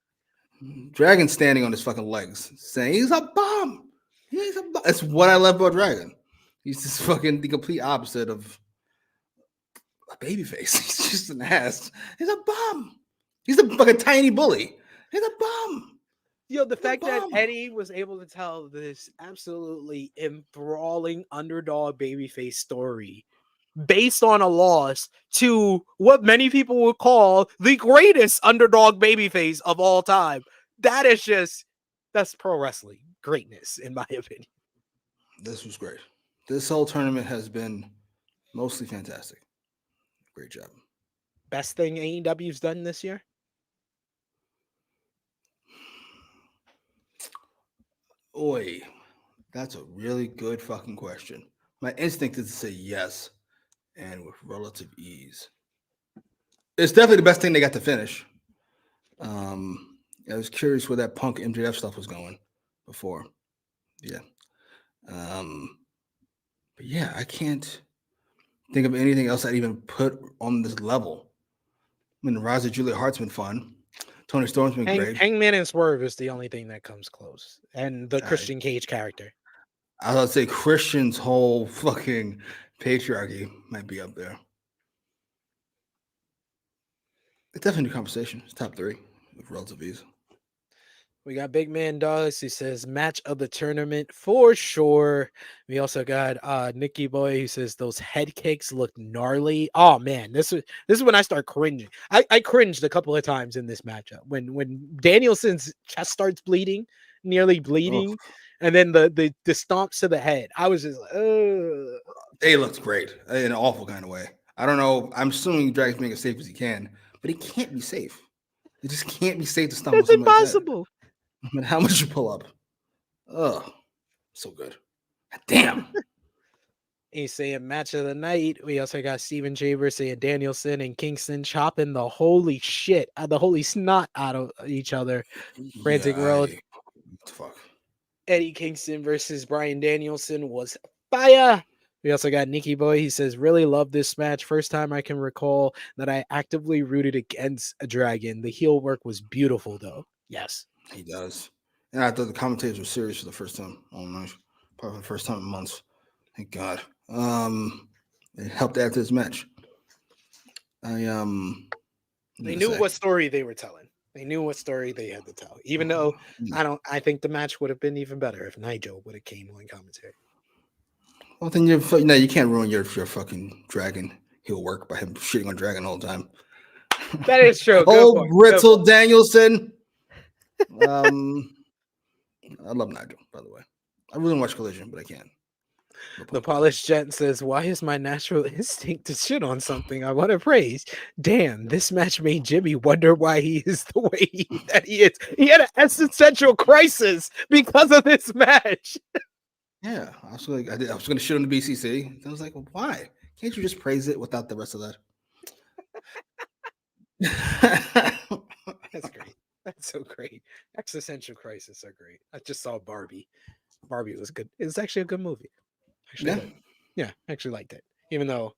Dragon standing on his fucking legs, saying he's a bum. He's a bum. That's what I love about Dragon. He's just fucking the complete opposite of a babyface. He's just an ass. He's a bum. He's a fucking tiny bully. He's a bum. Yo, the fact that Eddie was able to tell this absolutely enthralling underdog babyface story based on a loss to what many people would call the greatest underdog babyface of all time. That's pro wrestling greatness, in my opinion. This was great. This whole tournament has been mostly fantastic. Great job. Best thing AEW's done this year? Oi, that's a really good fucking question. My instinct is to say yes, and with relative ease. It's definitely the best thing they got to finish. I was curious where that Punk MJF stuff was going before. Yeah. But yeah, I can't think of anything else I'd even put on this level. I mean, the rise of Julia Hart's been fun. Tony Storm's been great. Hangman and Swerve is the only thing that comes close. And the Christian Cage character. I was about to say Christian's whole fucking patriarchy might be up there. It's definitely a conversation. It's top 3 with relative ease. We got Big Man Dogs. He says match of the tournament for sure. We also got Nicky Boy who says those head kicks look gnarly. Oh man, this is when I start cringing. I cringed a couple of times in this matchup when Danielson's chest starts bleeding, nearly bleeding, and then the stomps to the head. I was just like, ugh. They looked great in an awful kind of way. I don't know. I'm assuming Dragon's being as safe as he can, but he can't be safe. It just can't be safe to stumble. It's impossible. I mean, how much you pull up? Oh, so good. Damn. He's saying match of the night. We also got Steven Chambers saying Danielson and Kingston chopping the holy shit, the holy snot out of each other. Frantic World. Fuck. Eddie Kingston versus Bryan Danielson was fire. We also got Nikki Boy. He says, really love this match. First time I can recall that I actively rooted against a dragon. The heel work was beautiful, though. Yes. He does. And I thought the commentators were serious for the first time. Oh, nice. Probably for the first time in months. Thank God. It helped after this match. They knew what story they were telling. They knew what story they had to tell. Even though I think the match would have been even better if Nigel would have came on commentary. Well, then you can't ruin your fucking dragon heel work by him shitting on Dragon all the time. That is true. Oh, Brittle Danielson. I love Nigel, by the way. I really watch Collision, but I can't. The polished gent says, why is my natural instinct to shit on something I want to praise? Damn, this match made Jimmy wonder why he is the way that he is. He had an existential crisis because of this match. Yeah, I was going to shit on the BCC. I was like, well, why? Can't you just praise it without the rest of that? That's great. That's so great. Existential crisis are great. I just saw Barbie. Barbie was good. It was actually a good movie. Actually liked it. Even though,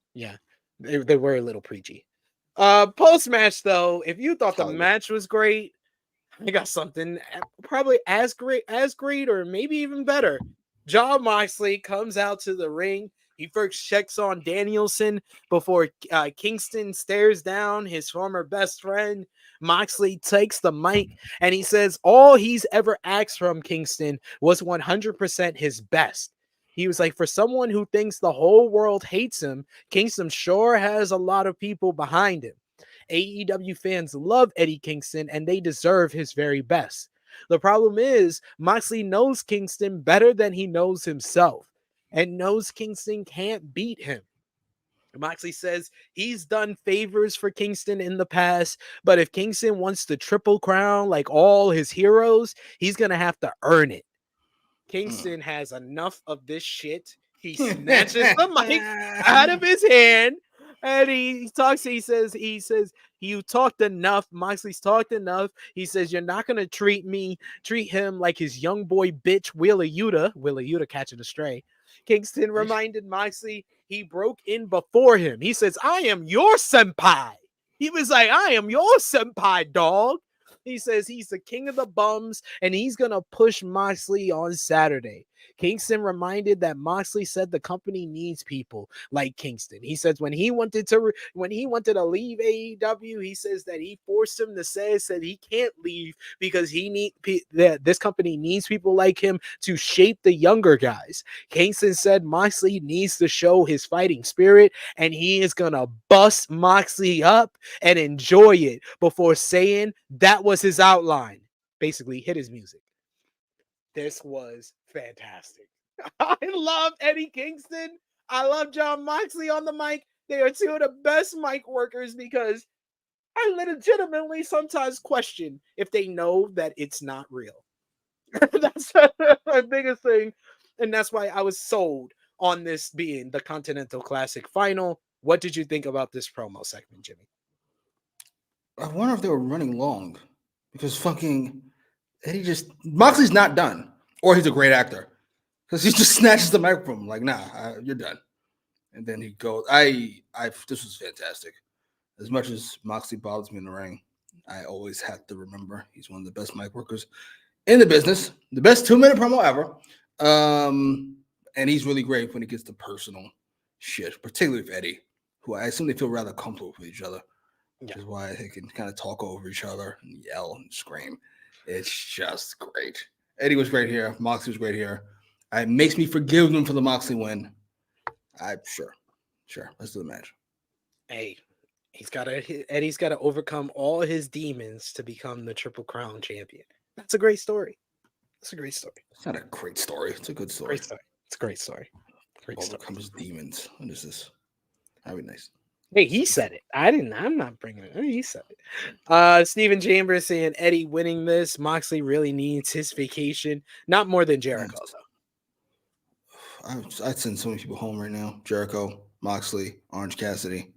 they were a little preachy. Post match though, if you thought the match was great, I got something probably as great or maybe even better. Jon Moxley comes out to the ring. He first checks on Danielson before Kingston stares down his former best friend. Moxley takes the mic and he says all he's ever asked from Kingston was 100% his best. He was like, for someone who thinks the whole world hates him, Kingston sure has a lot of people behind him. AEW fans love Eddie Kingston and they deserve his very best. The problem is Moxley knows Kingston better than he knows himself and knows Kingston can't beat him. Moxley says he's done favors for Kingston in the past, but if Kingston wants the Triple Crown like all his heroes, he's going to have to earn it. Kingston has enough of this shit. He snatches the mic out of his hand and he talks. He says, you talked enough. Moxley's talked enough. He says, you're not going to treat him like his young boy bitch, Wheeler Yuta catching a stray. Kingston reminded Moxley he broke in before him. He says, I am your senpai. He was like, I am your senpai, dog. He says he's the king of the bums and he's going to push Moxley on Saturday. Kingston reminded that Moxley said the company needs people like Kingston. He says when he wanted to leave AEW, he says that he forced him to say he can't leave because this company needs people like him to shape the younger guys. Kingston said Moxley needs to show his fighting spirit and he is going to bust Moxley up and enjoy it before saying that was his outline. Basically, hit his music. This was fantastic. I love Eddie Kingston. I love Jon Moxley on the mic. They are two of the best mic workers because I legitimately sometimes question if they know that it's not real. That's my biggest thing. And that's why I was sold on this being the Continental Classic final. What did you think about this promo segment, Jimmy? I wonder if they were running long because fucking Moxley's not done, or he's a great actor because he just snatches the mic from him like, nah, you're done. And then he goes, this was fantastic. As much as Moxley bothers me in the ring, I always have to remember he's one of the best mic workers in the business, the best 2-minute promo ever. And he's really great when he gets to personal shit, particularly with Eddie, who I assume they feel rather comfortable with each other. Which is why they can kind of talk over each other and yell and scream. It's just great. Eddie was great here. Moxley was great here. It makes me forgive them for the Moxley win. Sure. Let's do the match. Hey, Eddie's got to overcome all his demons to become the Triple Crown champion. That's a great story. It's not a great story. It's a good story. It's a great story. Overcome his demons. What is this? That'd be nice. Hey, he said it. I'm not bringing it. He said it. Steven Chambers saying Eddie winning this. Moxley really needs his vacation. Not more than Jericho, though. I'd send so many people home right now. Jericho, Moxley, Orange Cassidy.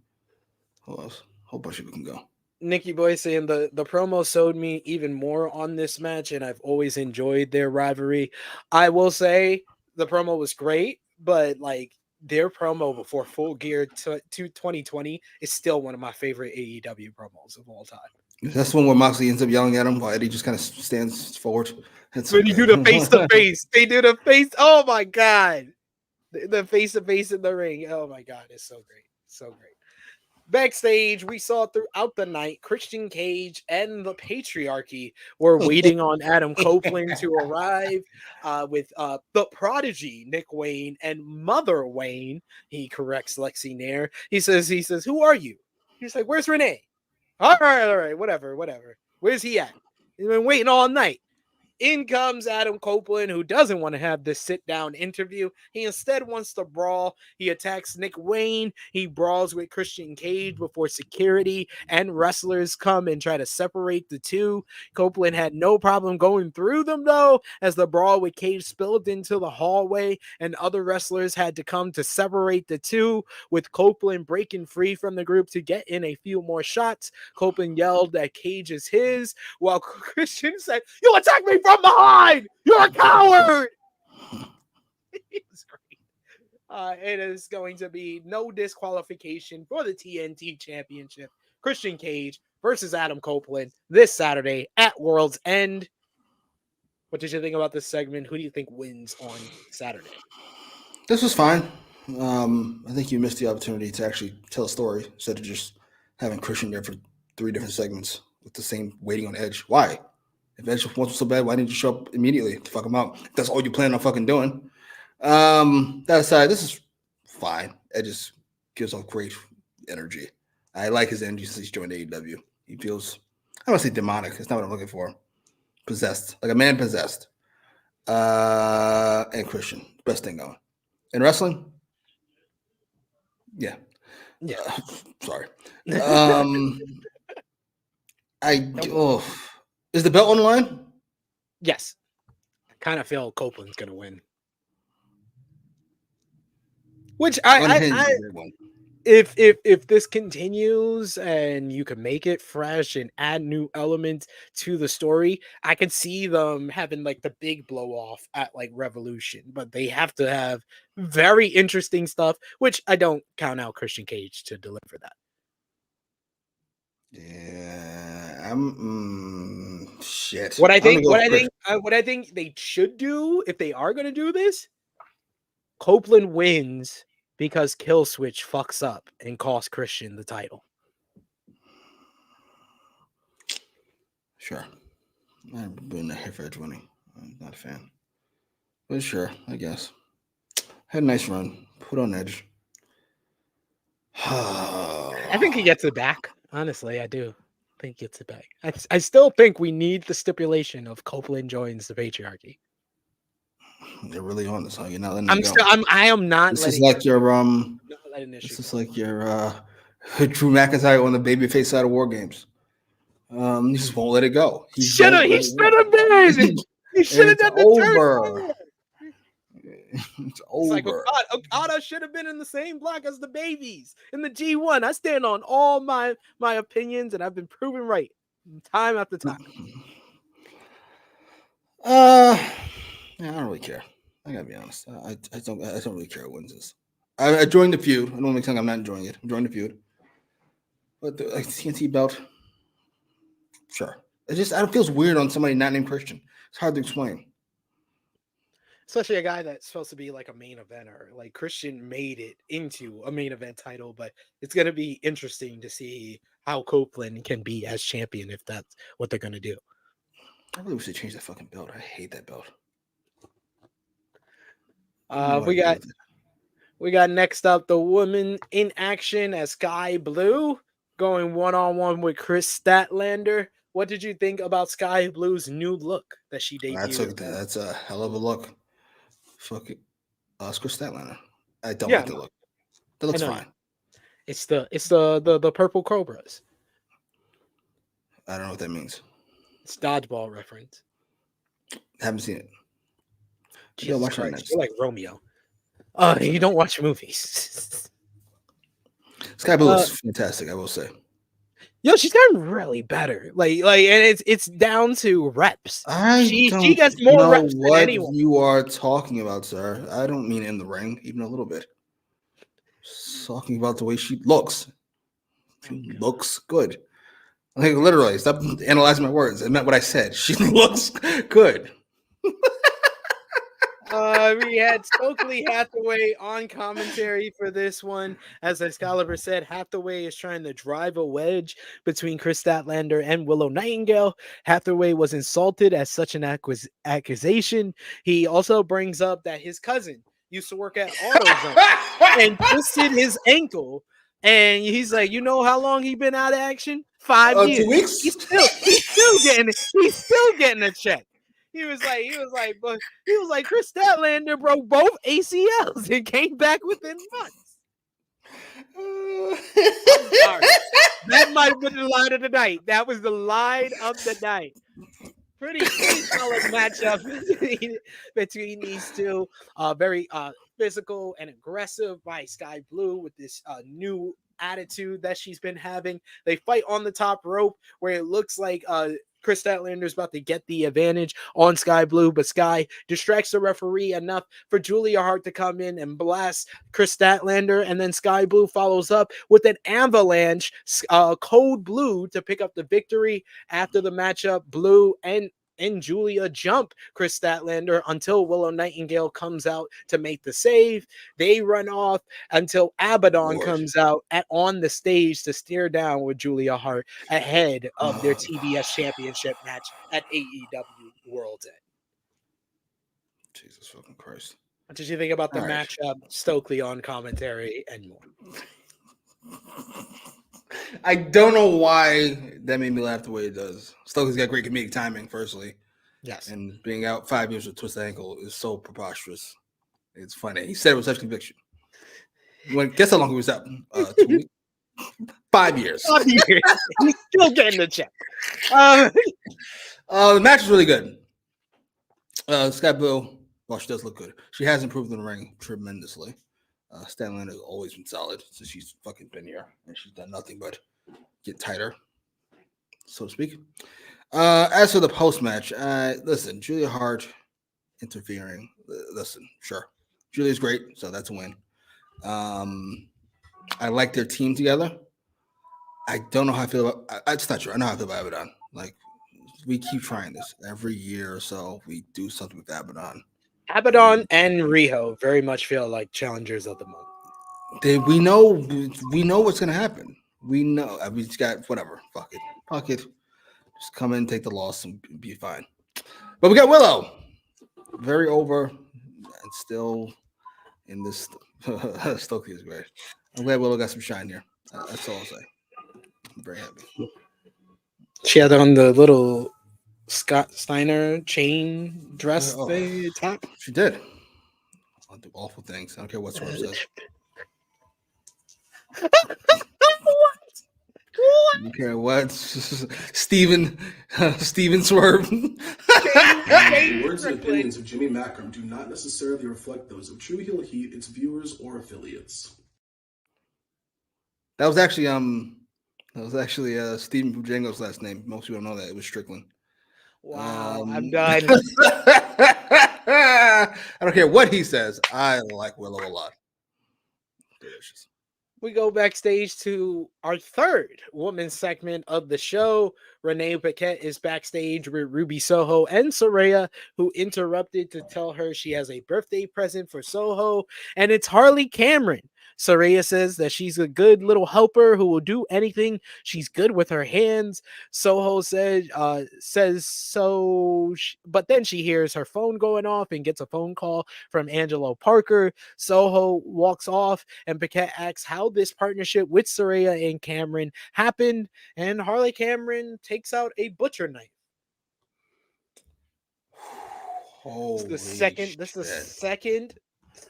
Who else? A whole bunch of people can go. Nikki Boy saying the promo sold me even more on this match, and I've always enjoyed their rivalry. I will say the promo was great, but like their promo before Full Gear to 2020 is still one of my favorite AEW promos of all time. That's the one where Moxley ends up yelling at him while Eddie just kind of stands forward. When you do the face to face, they do the face. Oh my god, the face to face in the ring. Oh my god, it's so great, so great. Backstage, we saw throughout the night Christian Cage and the Patriarchy were waiting on Adam Copeland to arrive with the prodigy Nick Wayne and Mother Wayne. He corrects Lexi Nair. He says, "Who are you?" He's like, "Where's Renee?" All right, whatever. Where's he at? He's been waiting all night. In comes Adam Copeland, who doesn't want to have this sit-down interview. He instead wants to brawl. He attacks Nick Wayne. He brawls with Christian Cage before security and wrestlers come and try to separate the two. Copeland had no problem going through them, though, as the brawl with Cage spilled into the hallway, and other wrestlers had to come to separate the two, with Copeland breaking free from the group to get in a few more shots. Copeland yelled that Cage is his, while Christian said, "You attack me from behind! You're a coward!" It's great. It is going to be no disqualification for the TNT Championship. Christian Cage versus Adam Copeland this Saturday at World's End. What did you think about this segment? Who do you think wins on Saturday? This was fine. I think you missed the opportunity to actually tell a story instead of just having Christian there for 3 different segments with the same waiting on Edge. Why? If Edge wasn't so bad, why didn't you show up immediately to fuck him out? If that's all you plan on fucking doing. That aside, this is fine. Edge just gives off great energy. I like his energy since he's joined AEW. He feels, I don't want to say demonic. It's not what I'm looking for. Possessed. Like a man possessed. And Christian. Best thing going. In wrestling? Yeah. Sorry. Is the belt on the line? Yes. I kind of feel Copeland's going to win. Which if this continues and you can make it fresh and add new elements to the story, I could see them having like the big blow off at like Revolution, but they have to have very interesting stuff, which I don't count out Christian Cage to deliver that. Yeah, shit. What I think they should do if they are going to do this, Copeland wins because Killswitch fucks up and costs Christian the title. Sure. I've been here for Edge winning. I'm not a fan. But sure, I guess. Had a nice run. Put on Edge. I think he gets it back. Honestly, I do think he gets it back. I still think we need the stipulation of Copeland joins the Patriarchy. They're really on this, huh? You're not letting I am not. This is like your This is like your Drew McIntyre on the babyface side of War Games. He just won't let it go. He should have been. He should have done the turn. It's over. It's like Okada should have been in the same block as the babies in the G1. I stand on all my opinions, and I've been proven right time after time. I don't really care. I gotta be honest. I don't really care who wins this. I joined the feud. I don't make sense. I'm not enjoying it. I'm joining the feud. But the TNT belt, sure. It feels weird on somebody not named Christian. It's hard to explain. Especially a guy that's supposed to be like a main eventer. Like Christian made it into a main event title, but it's gonna be interesting to see how Copeland can be as champion if that's what they're gonna do. I really wish they changed that fucking belt. I hate that belt. We got next up the woman in action as Sky Blue going one-on-one with Chris Statlander. What did you think about Sky Blue's new look that she debuted? That's a hell of a look. Fuck it. Chris Statlander. I don't like the look. That looks fine. It's the purple cobras. I don't know what that means. It's dodgeball reference. Haven't seen it. Jesus Christ, you're like Romeo. You don't watch movies. Sky Blue is fantastic, I will say. Yo, she's gotten really better. And it's down to reps. She gets more know reps than what anyone. you are talking about, sir. I don't mean in the ring, even a little bit. Just talking about the way she looks. She looks good. Like literally, stop analyzing my words. I meant what I said. She looks good. We had Stokely Hathaway on commentary for this one. As Excalibur said, Hathaway is trying to drive a wedge between Chris Statlander and Willow Nightingale. Hathaway was insulted at such an accusation. He also brings up that his cousin used to work at AutoZone and twisted his ankle. And he's like, you know how long he been out of action? 5 years. 2 weeks. He's still getting a check. He was like, Chris Statlander broke both ACLs and came back within months. I'm sorry. That might have been the line of the night. That was the line of the night. Pretty solid matchup between these two. Very physical and aggressive by Sky Blue with this new attitude that she's been having. They fight on the top rope where it looks like Chris Statlander's about to get the advantage on Sky Blue, but Sky distracts the referee enough for Julia Hart to come in and blast Chris Statlander, and then Sky Blue follows up with an avalanche, Code Blue to pick up the victory. After the matchup, Blue and Julia jump Chris Statlander until Willow Nightingale comes out to make the save. They run off until Abaddon comes out on the stage to stare down with Julia Hart ahead of their TBS Championship match at AEW World's End. Jesus fucking Christ. What did you think about the matchup, Stokely on commentary, and more? I don't know why that made me laugh the way it does. Stokely's got great comedic timing, firstly. Yes. And being out 5 years with twisted ankle is so preposterous. It's funny. He said it with such conviction. Guess how long he was out? 2 weeks? 5 years. 5 years. He's still getting the check. The match was really good. Sky Blue, well, she does look good. She has improved in the ring tremendously. Statlander has always been solid since she's fucking been here, and she's done nothing but get tighter, so to speak. As for the post match, listen, Julia Hart interfering. Listen, sure, Julia's great, so that's a win. I like their team together. I don't know how I feel about. It's not true. I know how I feel about Abaddon. Like we keep trying this every year or so. We do something with Abaddon. Abaddon and Riho very much feel like challengers of the moment. We know what's gonna happen. We know. I mean, it's got whatever. Fuck it. Just come in, take the loss, and be fine. But we got Willow, very over, and still in this. Stokely is great. I'm glad Willow got some shine here. That's all I'll say. I'm very happy. She had on the little Scott Steiner chain dress top. She did. I'll do awful things. I don't care what Swerve says. I don't care what Steven Swerve. The words and opinions of Jimmy Macram do not necessarily reflect those of True Heel Heat, its viewers, or affiliates. That was actually Stephen Pujango's last name. Most people don't know that. It was Strickland. Wow, I'm done. I don't care what he says. I like Willow a lot. Delicious. We go backstage to our third women's segment of the show. Renee Paquette is backstage with Ruby Soho and Saraya, who interrupted to tell her she has a birthday present for Soho, and it's Harley Cameron. Saraya says that she's a good little helper who will do anything. She's good with her hands. Soho says so, but then she hears her phone going off and gets a phone call from Angelo Parker. Soho walks off, and Paquette asks how this partnership with Saraya and Cameron happened, and Harley Cameron takes out a butcher knife. This is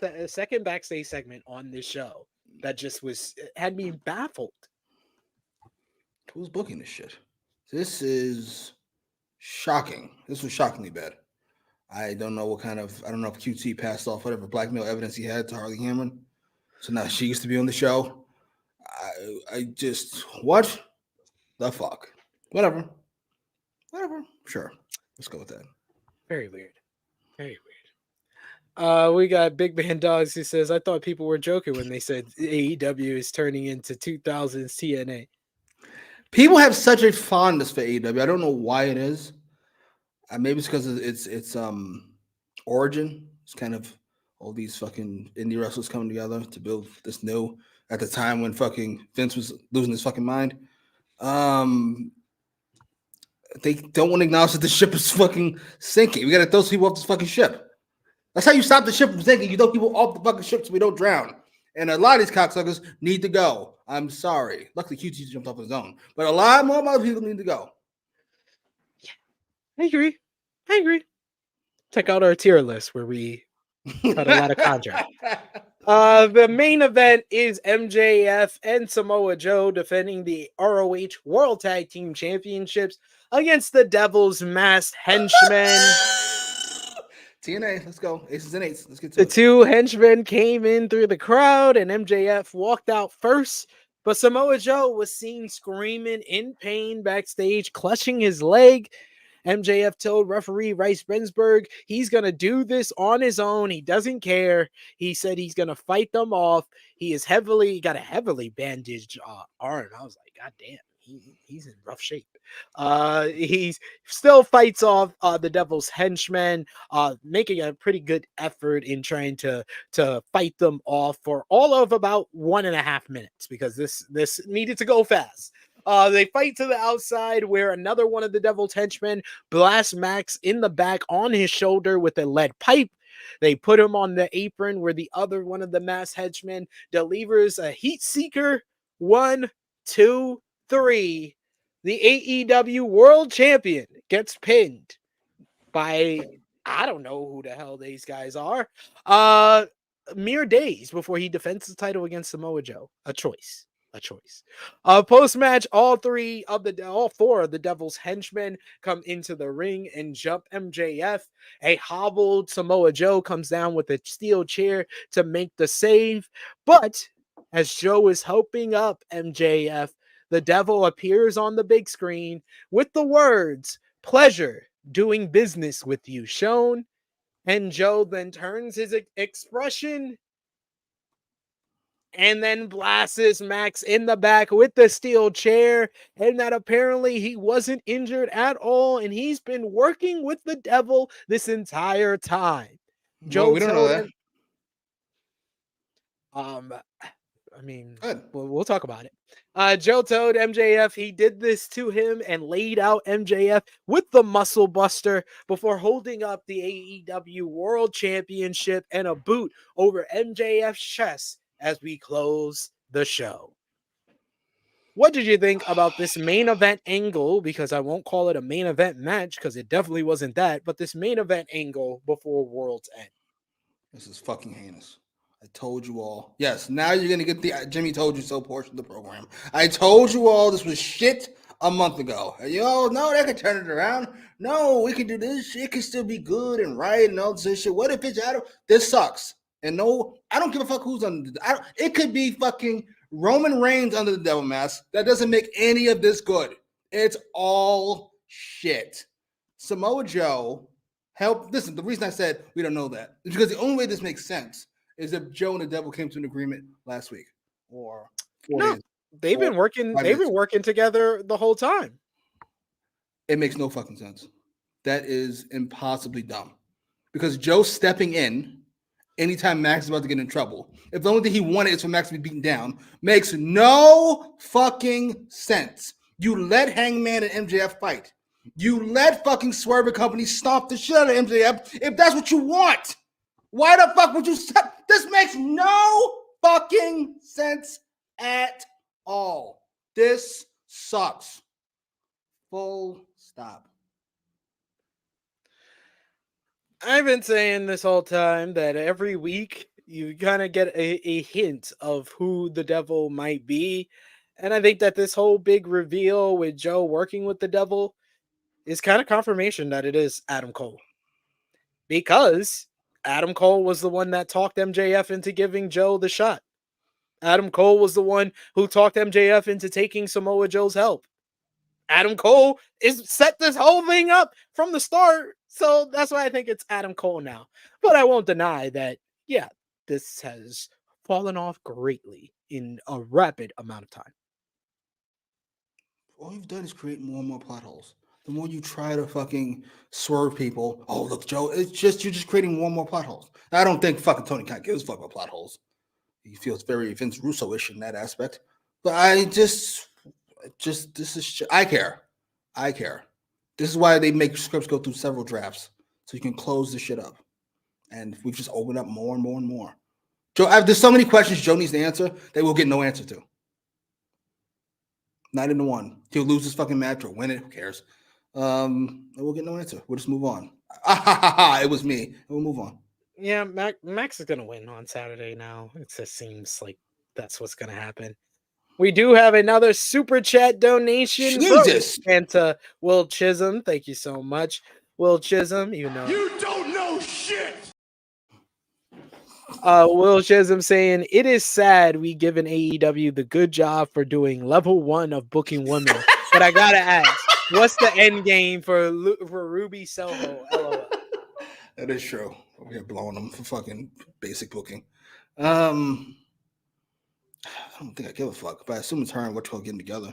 the second backstage segment on this show that just had me baffled. Who's booking this shit? This is shocking. This was shockingly bad. I don't know if QT passed off whatever blackmail evidence he had to Harley Cameron. So now she used to be on the show. I just, what? The fuck? Whatever. Sure. Let's go with that. Very weird. Very weird. We got Big Man Dogs who says, I thought people were joking when they said AEW is turning into 2000s TNA. People have such a fondness for AEW. I don't know why it is. Maybe it's because it's origin. It's kind of all these fucking indie wrestlers coming together to build this new at the time when fucking Vince was losing his fucking mind. They don't want to acknowledge that the ship is fucking sinking. We got to throw people off this fucking ship. That's how you stop the ship from sinking. You throw people off the fucking ship so we don't drown. And a lot of these cocksuckers need to go. I'm sorry. Luckily, QT jumped off his own. But a lot more other people need to go. Yeah, I agree. Check out our tier list where we cut a lot of contract. The main event is MJF and Samoa Joe defending the ROH World Tag Team Championships against the Devil's Masked Henchmen. TNA, let's go. Aces and eights. Let's get to the it. Two henchmen came in through the crowd, and MJF walked out first. But Samoa Joe was seen screaming in pain backstage, clutching his leg. MJF told referee Rice Bensberg he's going to do this on his own. He doesn't care. He said he's going to fight them off. He is got a heavily bandaged arm. I was like, God damn. He's in rough shape. He still fights off the Devil's Henchmen, making a pretty good effort in trying to fight them off for all of about 1.5 minutes because this needed to go fast. They fight to the outside where another one of the Devil's Henchmen blasts Max in the back on his shoulder with a lead pipe. They put him on the apron where the other one of the masked henchmen delivers a heat seeker. 1, 2, 3. The AEW World Champion gets pinned by, I don't know who the hell these guys are. Mere days before he defends the title against Samoa Joe. A choice. Post-match, all four of the Devil's Henchmen come into the ring and jump MJF. A hobbled Samoa Joe comes down with a steel chair to make the save. But as Joe is helping up MJF, the Devil appears on the big screen with the words, "Pleasure doing business with you," shown. And Joe then turns his expression and then blasts Max in the back with the steel chair, and that apparently he wasn't injured at all, and he's been working with the Devil this entire time. Joe, we don't know that. I mean, we'll talk about it. Joe told MJF he did this to him and laid out MJF with the Muscle Buster before holding up the AEW World Championship and a boot over MJF's chest as we close the show. What did you think about this main event angle? Because I won't call it a main event match because it definitely wasn't that, but this main event angle before World's End. This is fucking heinous. I told you all. Yes, now you're going to get the Jimmy told you so portion of the program. I told you all this was shit a month ago. No, they can turn it around. No, we can do this. It can still be good and right and all this shit. What if it's out of this sucks? And no, I don't give a fuck who's under it could be fucking Roman Reigns under the Devil Mask. That doesn't make any of this good. It's all shit. Samoa Joe listen, the reason I said we don't know that is because the only way this makes sense is if Joe and the Devil came to an agreement last week or 4 days. They've been working together the whole time. It makes no fucking sense. That is impossibly dumb. Because Joe stepping in anytime Max is about to get in trouble, if the only thing he wanted is for Max to be beaten down, makes no fucking sense. You let Hangman and MJF fight. You let fucking Swerve Company stomp the shit out of MJF if that's what you want. Why the fuck would you stop? This makes no fucking sense at all. This sucks. Full stop. I've been saying this whole time that every week you kind of get a hint of who the Devil might be. And I think that this whole big reveal with Joe working with the Devil is kind of confirmation that it is Adam Cole. Because Adam Cole was the one that talked MJF into giving Joe the shot. Adam Cole was the one who talked MJF into taking Samoa Joe's help. Adam Cole is set this whole thing up from the start. So that's why I think it's Adam Cole now. But I won't deny that, yeah, this has fallen off greatly in a rapid amount of time. All you've done is create more and more plot holes. The more you try to fucking swerve people, oh look, Joe, you're just creating more and more plot holes. I don't think fucking Tony Khan gives a fuck about plot holes. He feels very Vince Russo-ish in that aspect. But I care. This is why they make scripts go through several drafts so you can close the shit up. And we've just opened up more and more and more. Joe, there's so many questions Joe needs to answer that we'll get no answer to. Not into one. He'll lose his fucking match or win it. Who cares? We'll get no answer. We'll just move on. It was me. And we'll move on. Yeah, Max is going to win on Saturday now. It just seems like that's what's going to happen. We do have another super chat donation. Jesus. Santa Will Chisholm. Thank you so much, Will Chisholm. You don't know shit. Will Chisholm saying, it is sad we given AEW the good job for doing level 1 of booking women. But I got to ask, what's the end game for Ruby Soho? LOL. That is true. We're blowing them for fucking basic booking. I don't think I give a fuck, but I assume it's her and what's called getting together.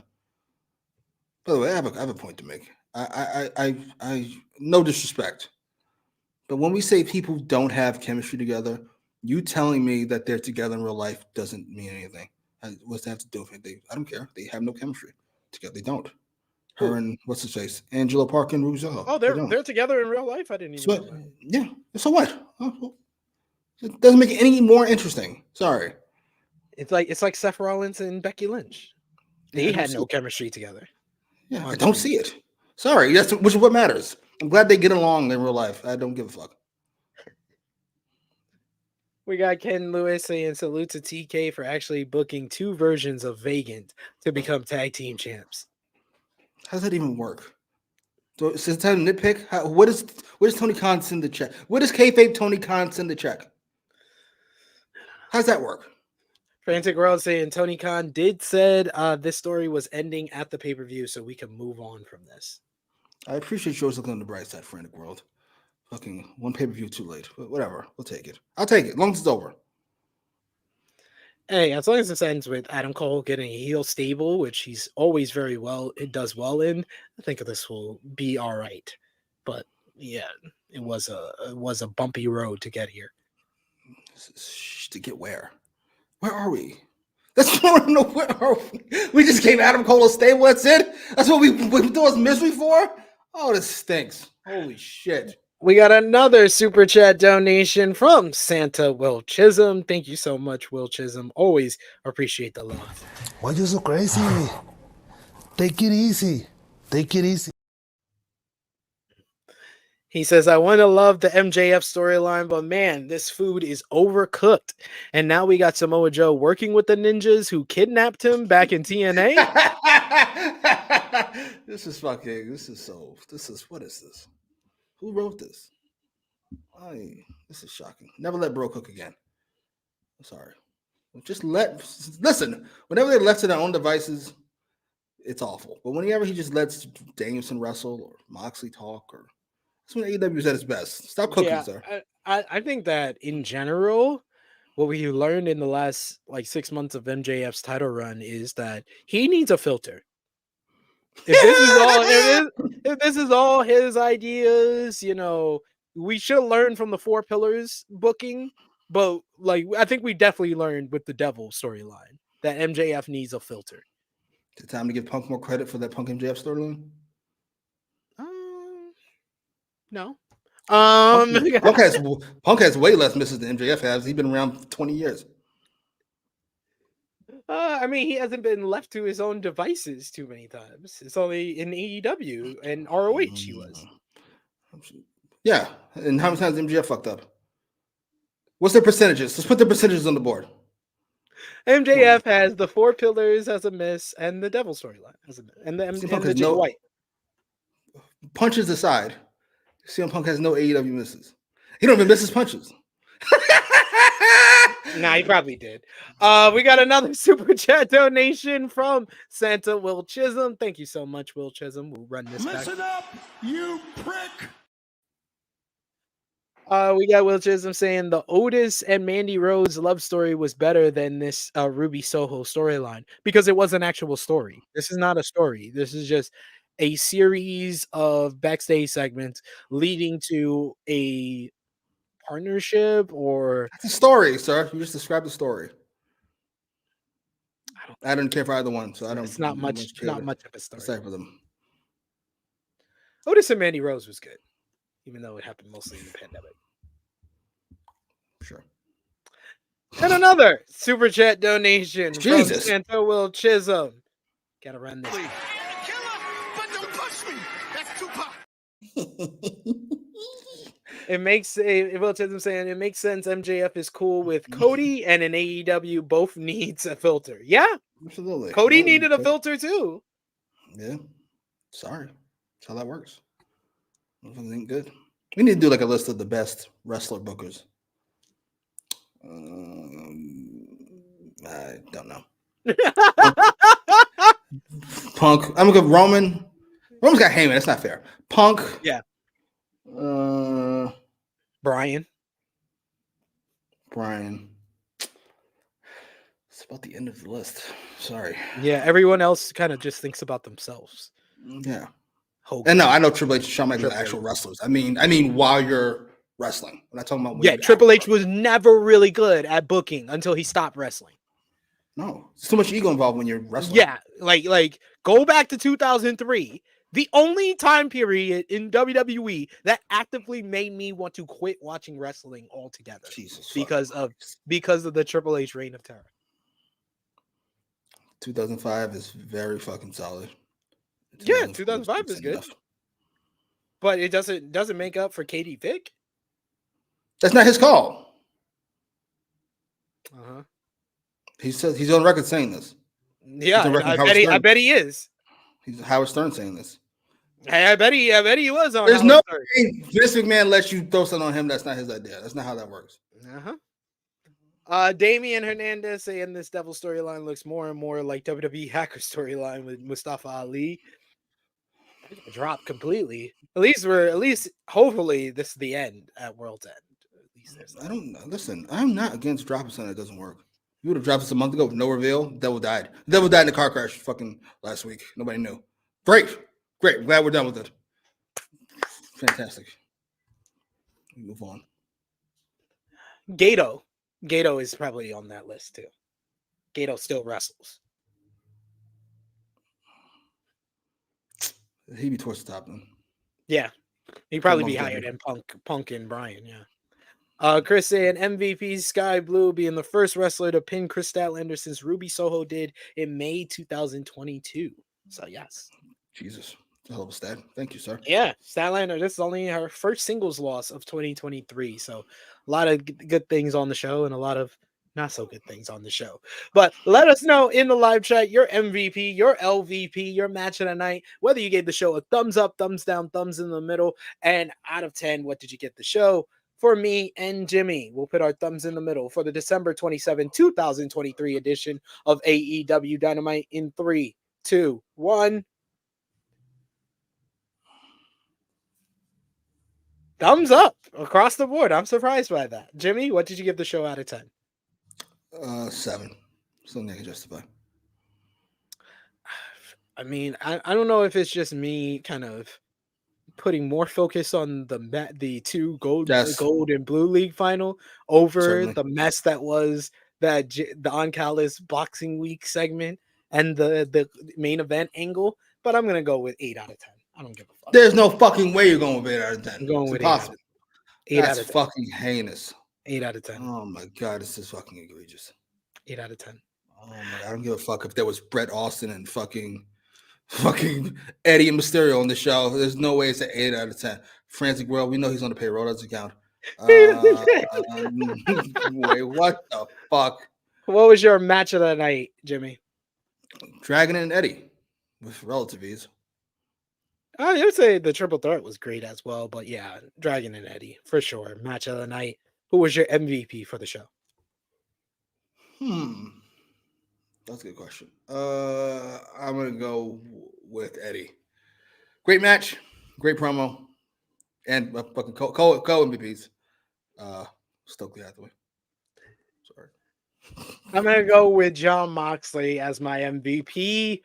By the way, I have a point to make. I no disrespect, but when we say people don't have chemistry together, you telling me that they're together in real life doesn't mean anything. What's that have to do with it? I don't care. They have no chemistry together. They don't. Her and what's his face, Angelo Park and Ruby Soho. Oh, they're together in real life. I didn't even know that. Yeah. So what? It doesn't make it any more interesting. Sorry. It's like Seth Rollins and Becky Lynch. They had no chemistry together. Yeah, I don't see it. Sorry, which is what matters. I'm glad they get along in real life. I don't give a fuck. We got Ken Lewis saying salute to TK for actually booking 2 versions of Vagant to become tag team champs. How does that even work? So since time to nitpick, what does Tony Khan send the check? What does kayfabe Tony Khan send the check? How's that work? Frantic World saying Tony Khan did said this story was ending at the pay-per-view, so we can move on from this. I appreciate yours looking on the bright side, Frantic World. Fucking one pay-per-view too late. But whatever. We'll take it. I'll take it as long as it's over. Hey, as long as this ends with Adam Cole getting a heel stable, which he's always does well in, I think this will be all right. But yeah, it was a bumpy road to get here. To get where? Where are we? That's what I want to know. Where are we? We just gave Adam Cole a stable. That's it? That's what we do us misery for? Oh, this stinks. Holy shit. We got another super chat donation from Santa Will Chisholm. Thank you so much, Will Chisholm. Always appreciate the love. Why you so crazy? Take it easy. Take it easy. He says, I want to love the MJF storyline, but man, this food is overcooked. And now we got Samoa Joe working with the ninjas who kidnapped him back in TNA. What is this? Who wrote this? This is shocking. Never let bro cook again. I'm sorry. Listen, whenever they're left to their own devices, it's awful. But whenever he just lets Danielson wrestle or Moxley talk, or that's when AEW is at its best. Stop cooking, sir. I think that in general, what we learned in the last 6 months of MJF's title run is that he needs a filter. If this is all his ideas, we should learn from the 4 Pillars booking. But I think we definitely learned with the Devil storyline that MJF needs a filter. Is it time to give Punk more credit for that Punk MJF storyline? No. Punk has way less misses than MJF has. He's been around for 20 years. He hasn't been left to his own devices too many times. It's only in AEW and ROH he was. Yeah, and how many times MJF fucked up? What's their percentages? Let's put the percentages on the board. MJF has the 4 Pillars as a miss and the Devil storyline as a miss. And the Jay White. Punches aside, CM Punk has no AEW misses. He don't even miss his punches. Nah, he probably did. We got another super chat donation from Santa Will Chisholm. Thank you so much, Will Chisholm. We'll run this back. Listen up, you prick. We got Will Chisholm saying the Otis and Mandy Rose love story was better than this Ruby Soho storyline because it was an actual story. This is not a story. This is just a series of backstage segments leading to a partnership or It's a story, sir. You just described the story. I don't care for either one, so I don't. It's not much of a story. Decipher them. Otis and Mandy Rose was good, even though it happened mostly in the pandemic. Sure. And another super chat donation Jesus. from Santa Will Chisholm. Gotta run this. But don't push me. That's Tupac. It makes Will Chisholm saying it makes sense. MJF is cool with Cody, and in AEW both needs a filter. Yeah, absolutely. Cody needed a filter too. Yeah, sorry, that's how that works. Nothing ain't good. We need to do like a list of the best wrestler bookers. I don't know. Punk. I'm gonna go Roman. Roman's got Heyman. That's not fair. Punk. Yeah. Brian. It's about the end of the list. Sorry. Yeah, everyone else kind of just thinks about themselves. Yeah. Hogan. And no, I know Triple H and Shawn Michaels are actual wrestlers. I mean, while you're wrestling. I'm not talking about. Yeah, Triple H was never really good at booking until he stopped wrestling. No, it's too much ego involved when you're wrestling. Yeah, like go back to 2003. The only time period in WWE that actively made me want to quit watching wrestling altogether. Jesus, because of the Triple H reign of terror. 2005 is very fucking solid. Yeah, 2005 is good. Enough. But it doesn't make up for Katie Vick. That's not his call. Uh-huh. He says he's on record saying this. Yeah, I bet he is. He's Howard Stern saying this. Hey, I bet he was on. There's no way Vince McMahon lets you throw something on him. That's not his idea. That's not how that works. Damian Hernandez saying this devil storyline looks more and more like WWE Hacker storyline with Mustafa Ali. Drop completely. At least hopefully this is the end at World's End. At least there's that. I don't know. Listen, I'm not against dropping something that doesn't work. You would have dropped this a month ago with no reveal. The devil died. The devil died in a car crash fucking last week. Nobody knew. Great. Glad we're done with it. Fantastic. Move on. Gato is probably on that list too. Gato still wrestles. He'd be towards the top then. Yeah. He'd probably be higher than Punk and Brian, yeah. Chris saying MVP Sky Blue being the first wrestler to pin Chris Statlander since Ruby Soho did in May 2022. So yes. Jesus. It's a hell of a stat. Thank you, sir. Yeah. Statlander, this is only her first singles loss of 2023. So a lot of good things on the show and a lot of not so good things on the show. But let us know in the live chat your MVP, your LVP, your match of the night, whether you gave the show a thumbs up, thumbs down, thumbs in the middle, and out of 10, what did you get the show? For me and Jimmy, we'll put our thumbs in the middle for the December 27, 2023 edition of AEW Dynamite in 3, 2, 1. Thumbs up across the board. I'm surprised by that. Jimmy, what did you give the show out of 10? 7. Something I can justify. I mean, I don't know if it's just me kind of putting more focus on the two gold and blue league final over the mess that was the on Callis Boxing Week segment and the main event angle. But I'm gonna go with 8 out of 10. I don't give a fuck. There's no fucking way you're going with 8 out of 10. I'm going with impossible. 8 That's out of 10. fucking heinous. 8 out of 10. Oh my god, this is fucking egregious. 8 out of 10. Oh my god, I don't give a fuck if there was Bret Austin and fucking Eddie and Mysterio on the show. There's no way it's an 8 out of 10. Frantic World, we know he's on the payroll. That's account. Wait, what the fuck? What was your match of the night, Jimmy? Dragon and Eddie with relative ease. I would say the triple threat was great as well, but yeah, Dragon and Eddie for sure. Match of the night. Who was your MVP for the show? That's a good question. I'm gonna go with Eddie. Great match, great promo, and fucking co MVPs. Stokely Hathaway. Sorry. I'm gonna go with Jon Moxley as my MVP.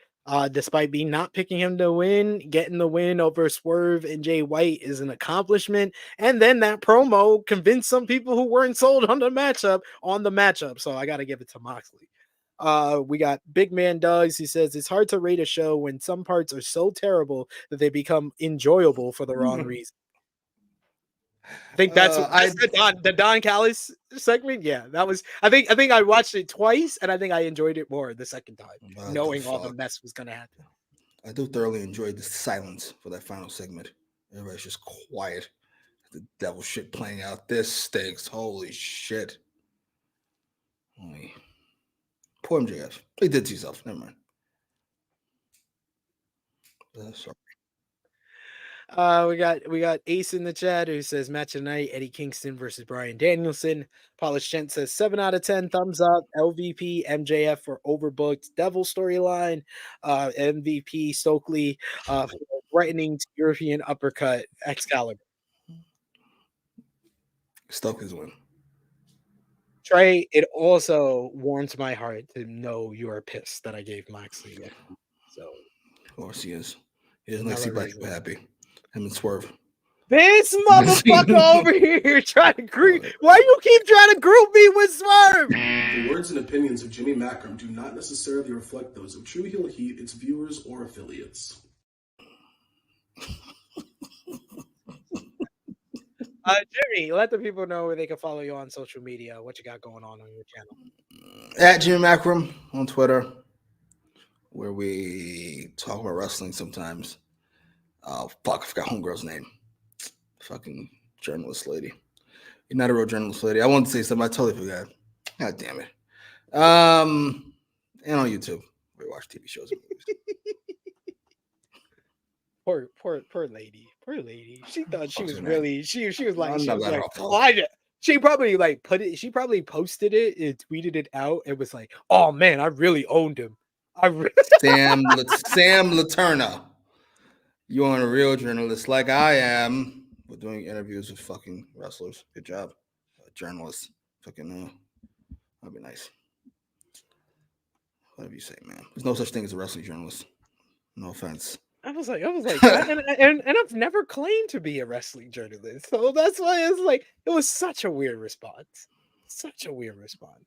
Despite me not picking him to win, getting the win over Swerve and Jay White is an accomplishment. And then that promo convinced some people who weren't sold on the matchup. So I gotta give it to Moxley. We got Big Man Doug's. He says it's hard to rate a show when some parts are so terrible that they become enjoyable for the wrong reason. I think that's the Don Callis segment. Yeah, that was. I think I watched it twice, and I think I enjoyed it more the second time, knowing all the mess was gonna happen. I do thoroughly enjoy the silence for that final segment. Everybody's just quiet. The devil shit playing out. This stinks. Holy shit. Poor MJF. He did to himself. Never mind. Sorry. We got Ace in the chat who says match of the night, Eddie Kingston versus Bryan Danielson. Polished Gent says 7 out of 10, thumbs up. LVP MJF for overbooked Devil storyline. MVP Stokely for threatening European uppercut Excalibur. Stokely's win. Trey, it also warms my heart to know you are pissed that I gave Moxley. So of course he is. He doesn't like to see black people happy. Him and Swerve. This motherfucker over here trying to group. Why you keep trying to group me with Swerve? The words and opinions of Jimmy Macram do not necessarily reflect those of True Heel Heat, its viewers, or affiliates. Jimmy, let the people know where they can follow you on social media. What you got going on your channel? At Jimmy Macram on Twitter, where we talk about wrestling sometimes. Oh, fuck, I forgot homegirl's name. Fucking journalist lady. You're not a real journalist lady. I wanted to say something. I totally forgot. God damn it. And on YouTube, we watch TV shows and movies. Poor lady. Poor lady. She thought she was really, she was like, she probably like put it, she probably posted it and tweeted it out. It was like, oh man, I really owned him. Sam Laterna. You aren't a real journalist like I am. We're doing interviews with fucking wrestlers. Good job. Journalists. Fucking, that'd be nice. Whatever you say, man. There's no such thing as a wrestling journalist. No offense. I was like, and I've never claimed to be a wrestling journalist. So that's why it's like, it was such a weird response. Such a weird response.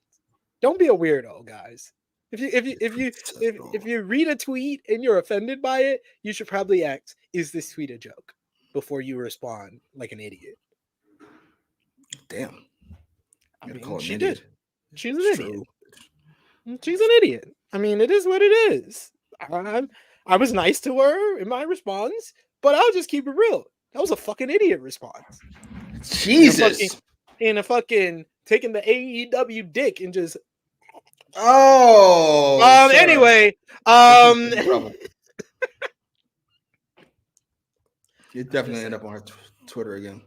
Don't be a weirdo, guys. If you read a tweet and you're offended by it, you should probably ask, is this tweet a joke? Before you respond like an idiot. Damn. I mean, she did. She's an idiot. She's an idiot. I mean, it is what it is. I was nice to her in my response, but I'll just keep it real. That was a fucking idiot response. Jesus. And a fucking taking the AEW dick and just anyway, you definitely end up on her Twitter again.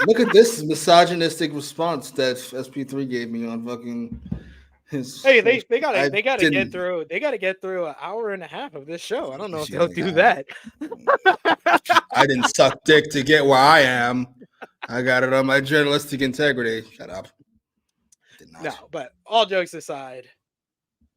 Look at this misogynistic response that SP3 gave me on fucking his. Hey, they gotta get through an hour and a half of this show. I don't know if they'll do that. I didn't suck dick to get where I am. I got it on my journalistic integrity. Shut up. No, but all jokes aside,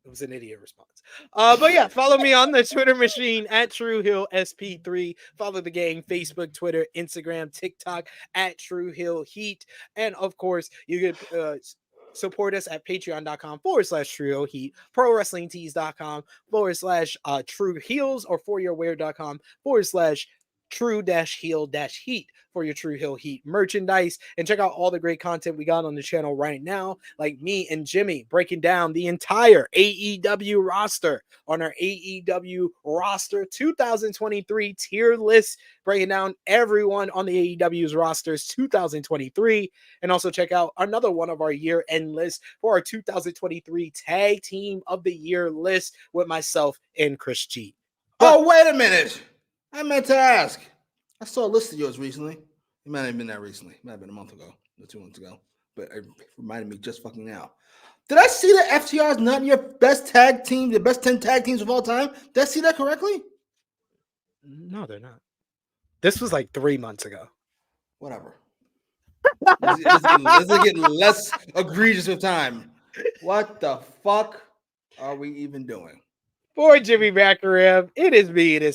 it was an idiot response. But yeah, follow me on the Twitter machine at TrueHillSP3. Follow the gang, Facebook, Twitter, Instagram, TikTok at TrueHillHeat. And of course, you can support us at patreon.com/TrueHillHeat, ProWrestlingTees.com/TrueHeels, or ForYourWear.com/True-Heel-Heat for your True Heel Heat merchandise. And check out all the great content we got on the channel right now, like me and Jimmy breaking down the entire AEW roster on our AEW roster 2023 tier list, breaking down everyone on the AEW's rosters 2023. And also check out another one of our year-end lists for our 2023 Tag Team of the Year list with myself and Chris G. Oh, wait a minute. I meant to ask. I saw a list of yours recently. It might have been that recently. It might have been a month ago or 2 months ago. but it reminded me just fucking now. Did I see that FTR is not your best tag team, the best 10 tag teams of all time? Did I see that correctly? No, they're not. This was like 3 months ago. Whatever. This is getting less egregious with time. What the fuck are we even doing? For Jimmy Macram, it is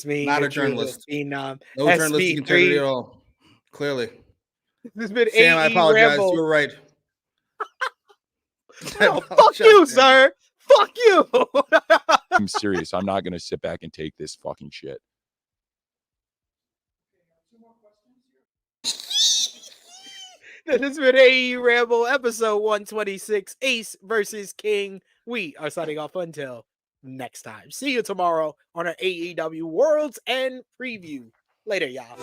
me. Not your a journalist. Phenom, No journalistic integrity at all. Clearly. This has been Sam, I apologize. AEWramble. You were right. No, fuck you, sir. Fuck you. I'm serious. I'm not going to sit back and take this fucking shit. This has been AEWramble episode 126, Ace versus King. We are signing off until next time. See you tomorrow on our AEW World's End preview. Later, y'all.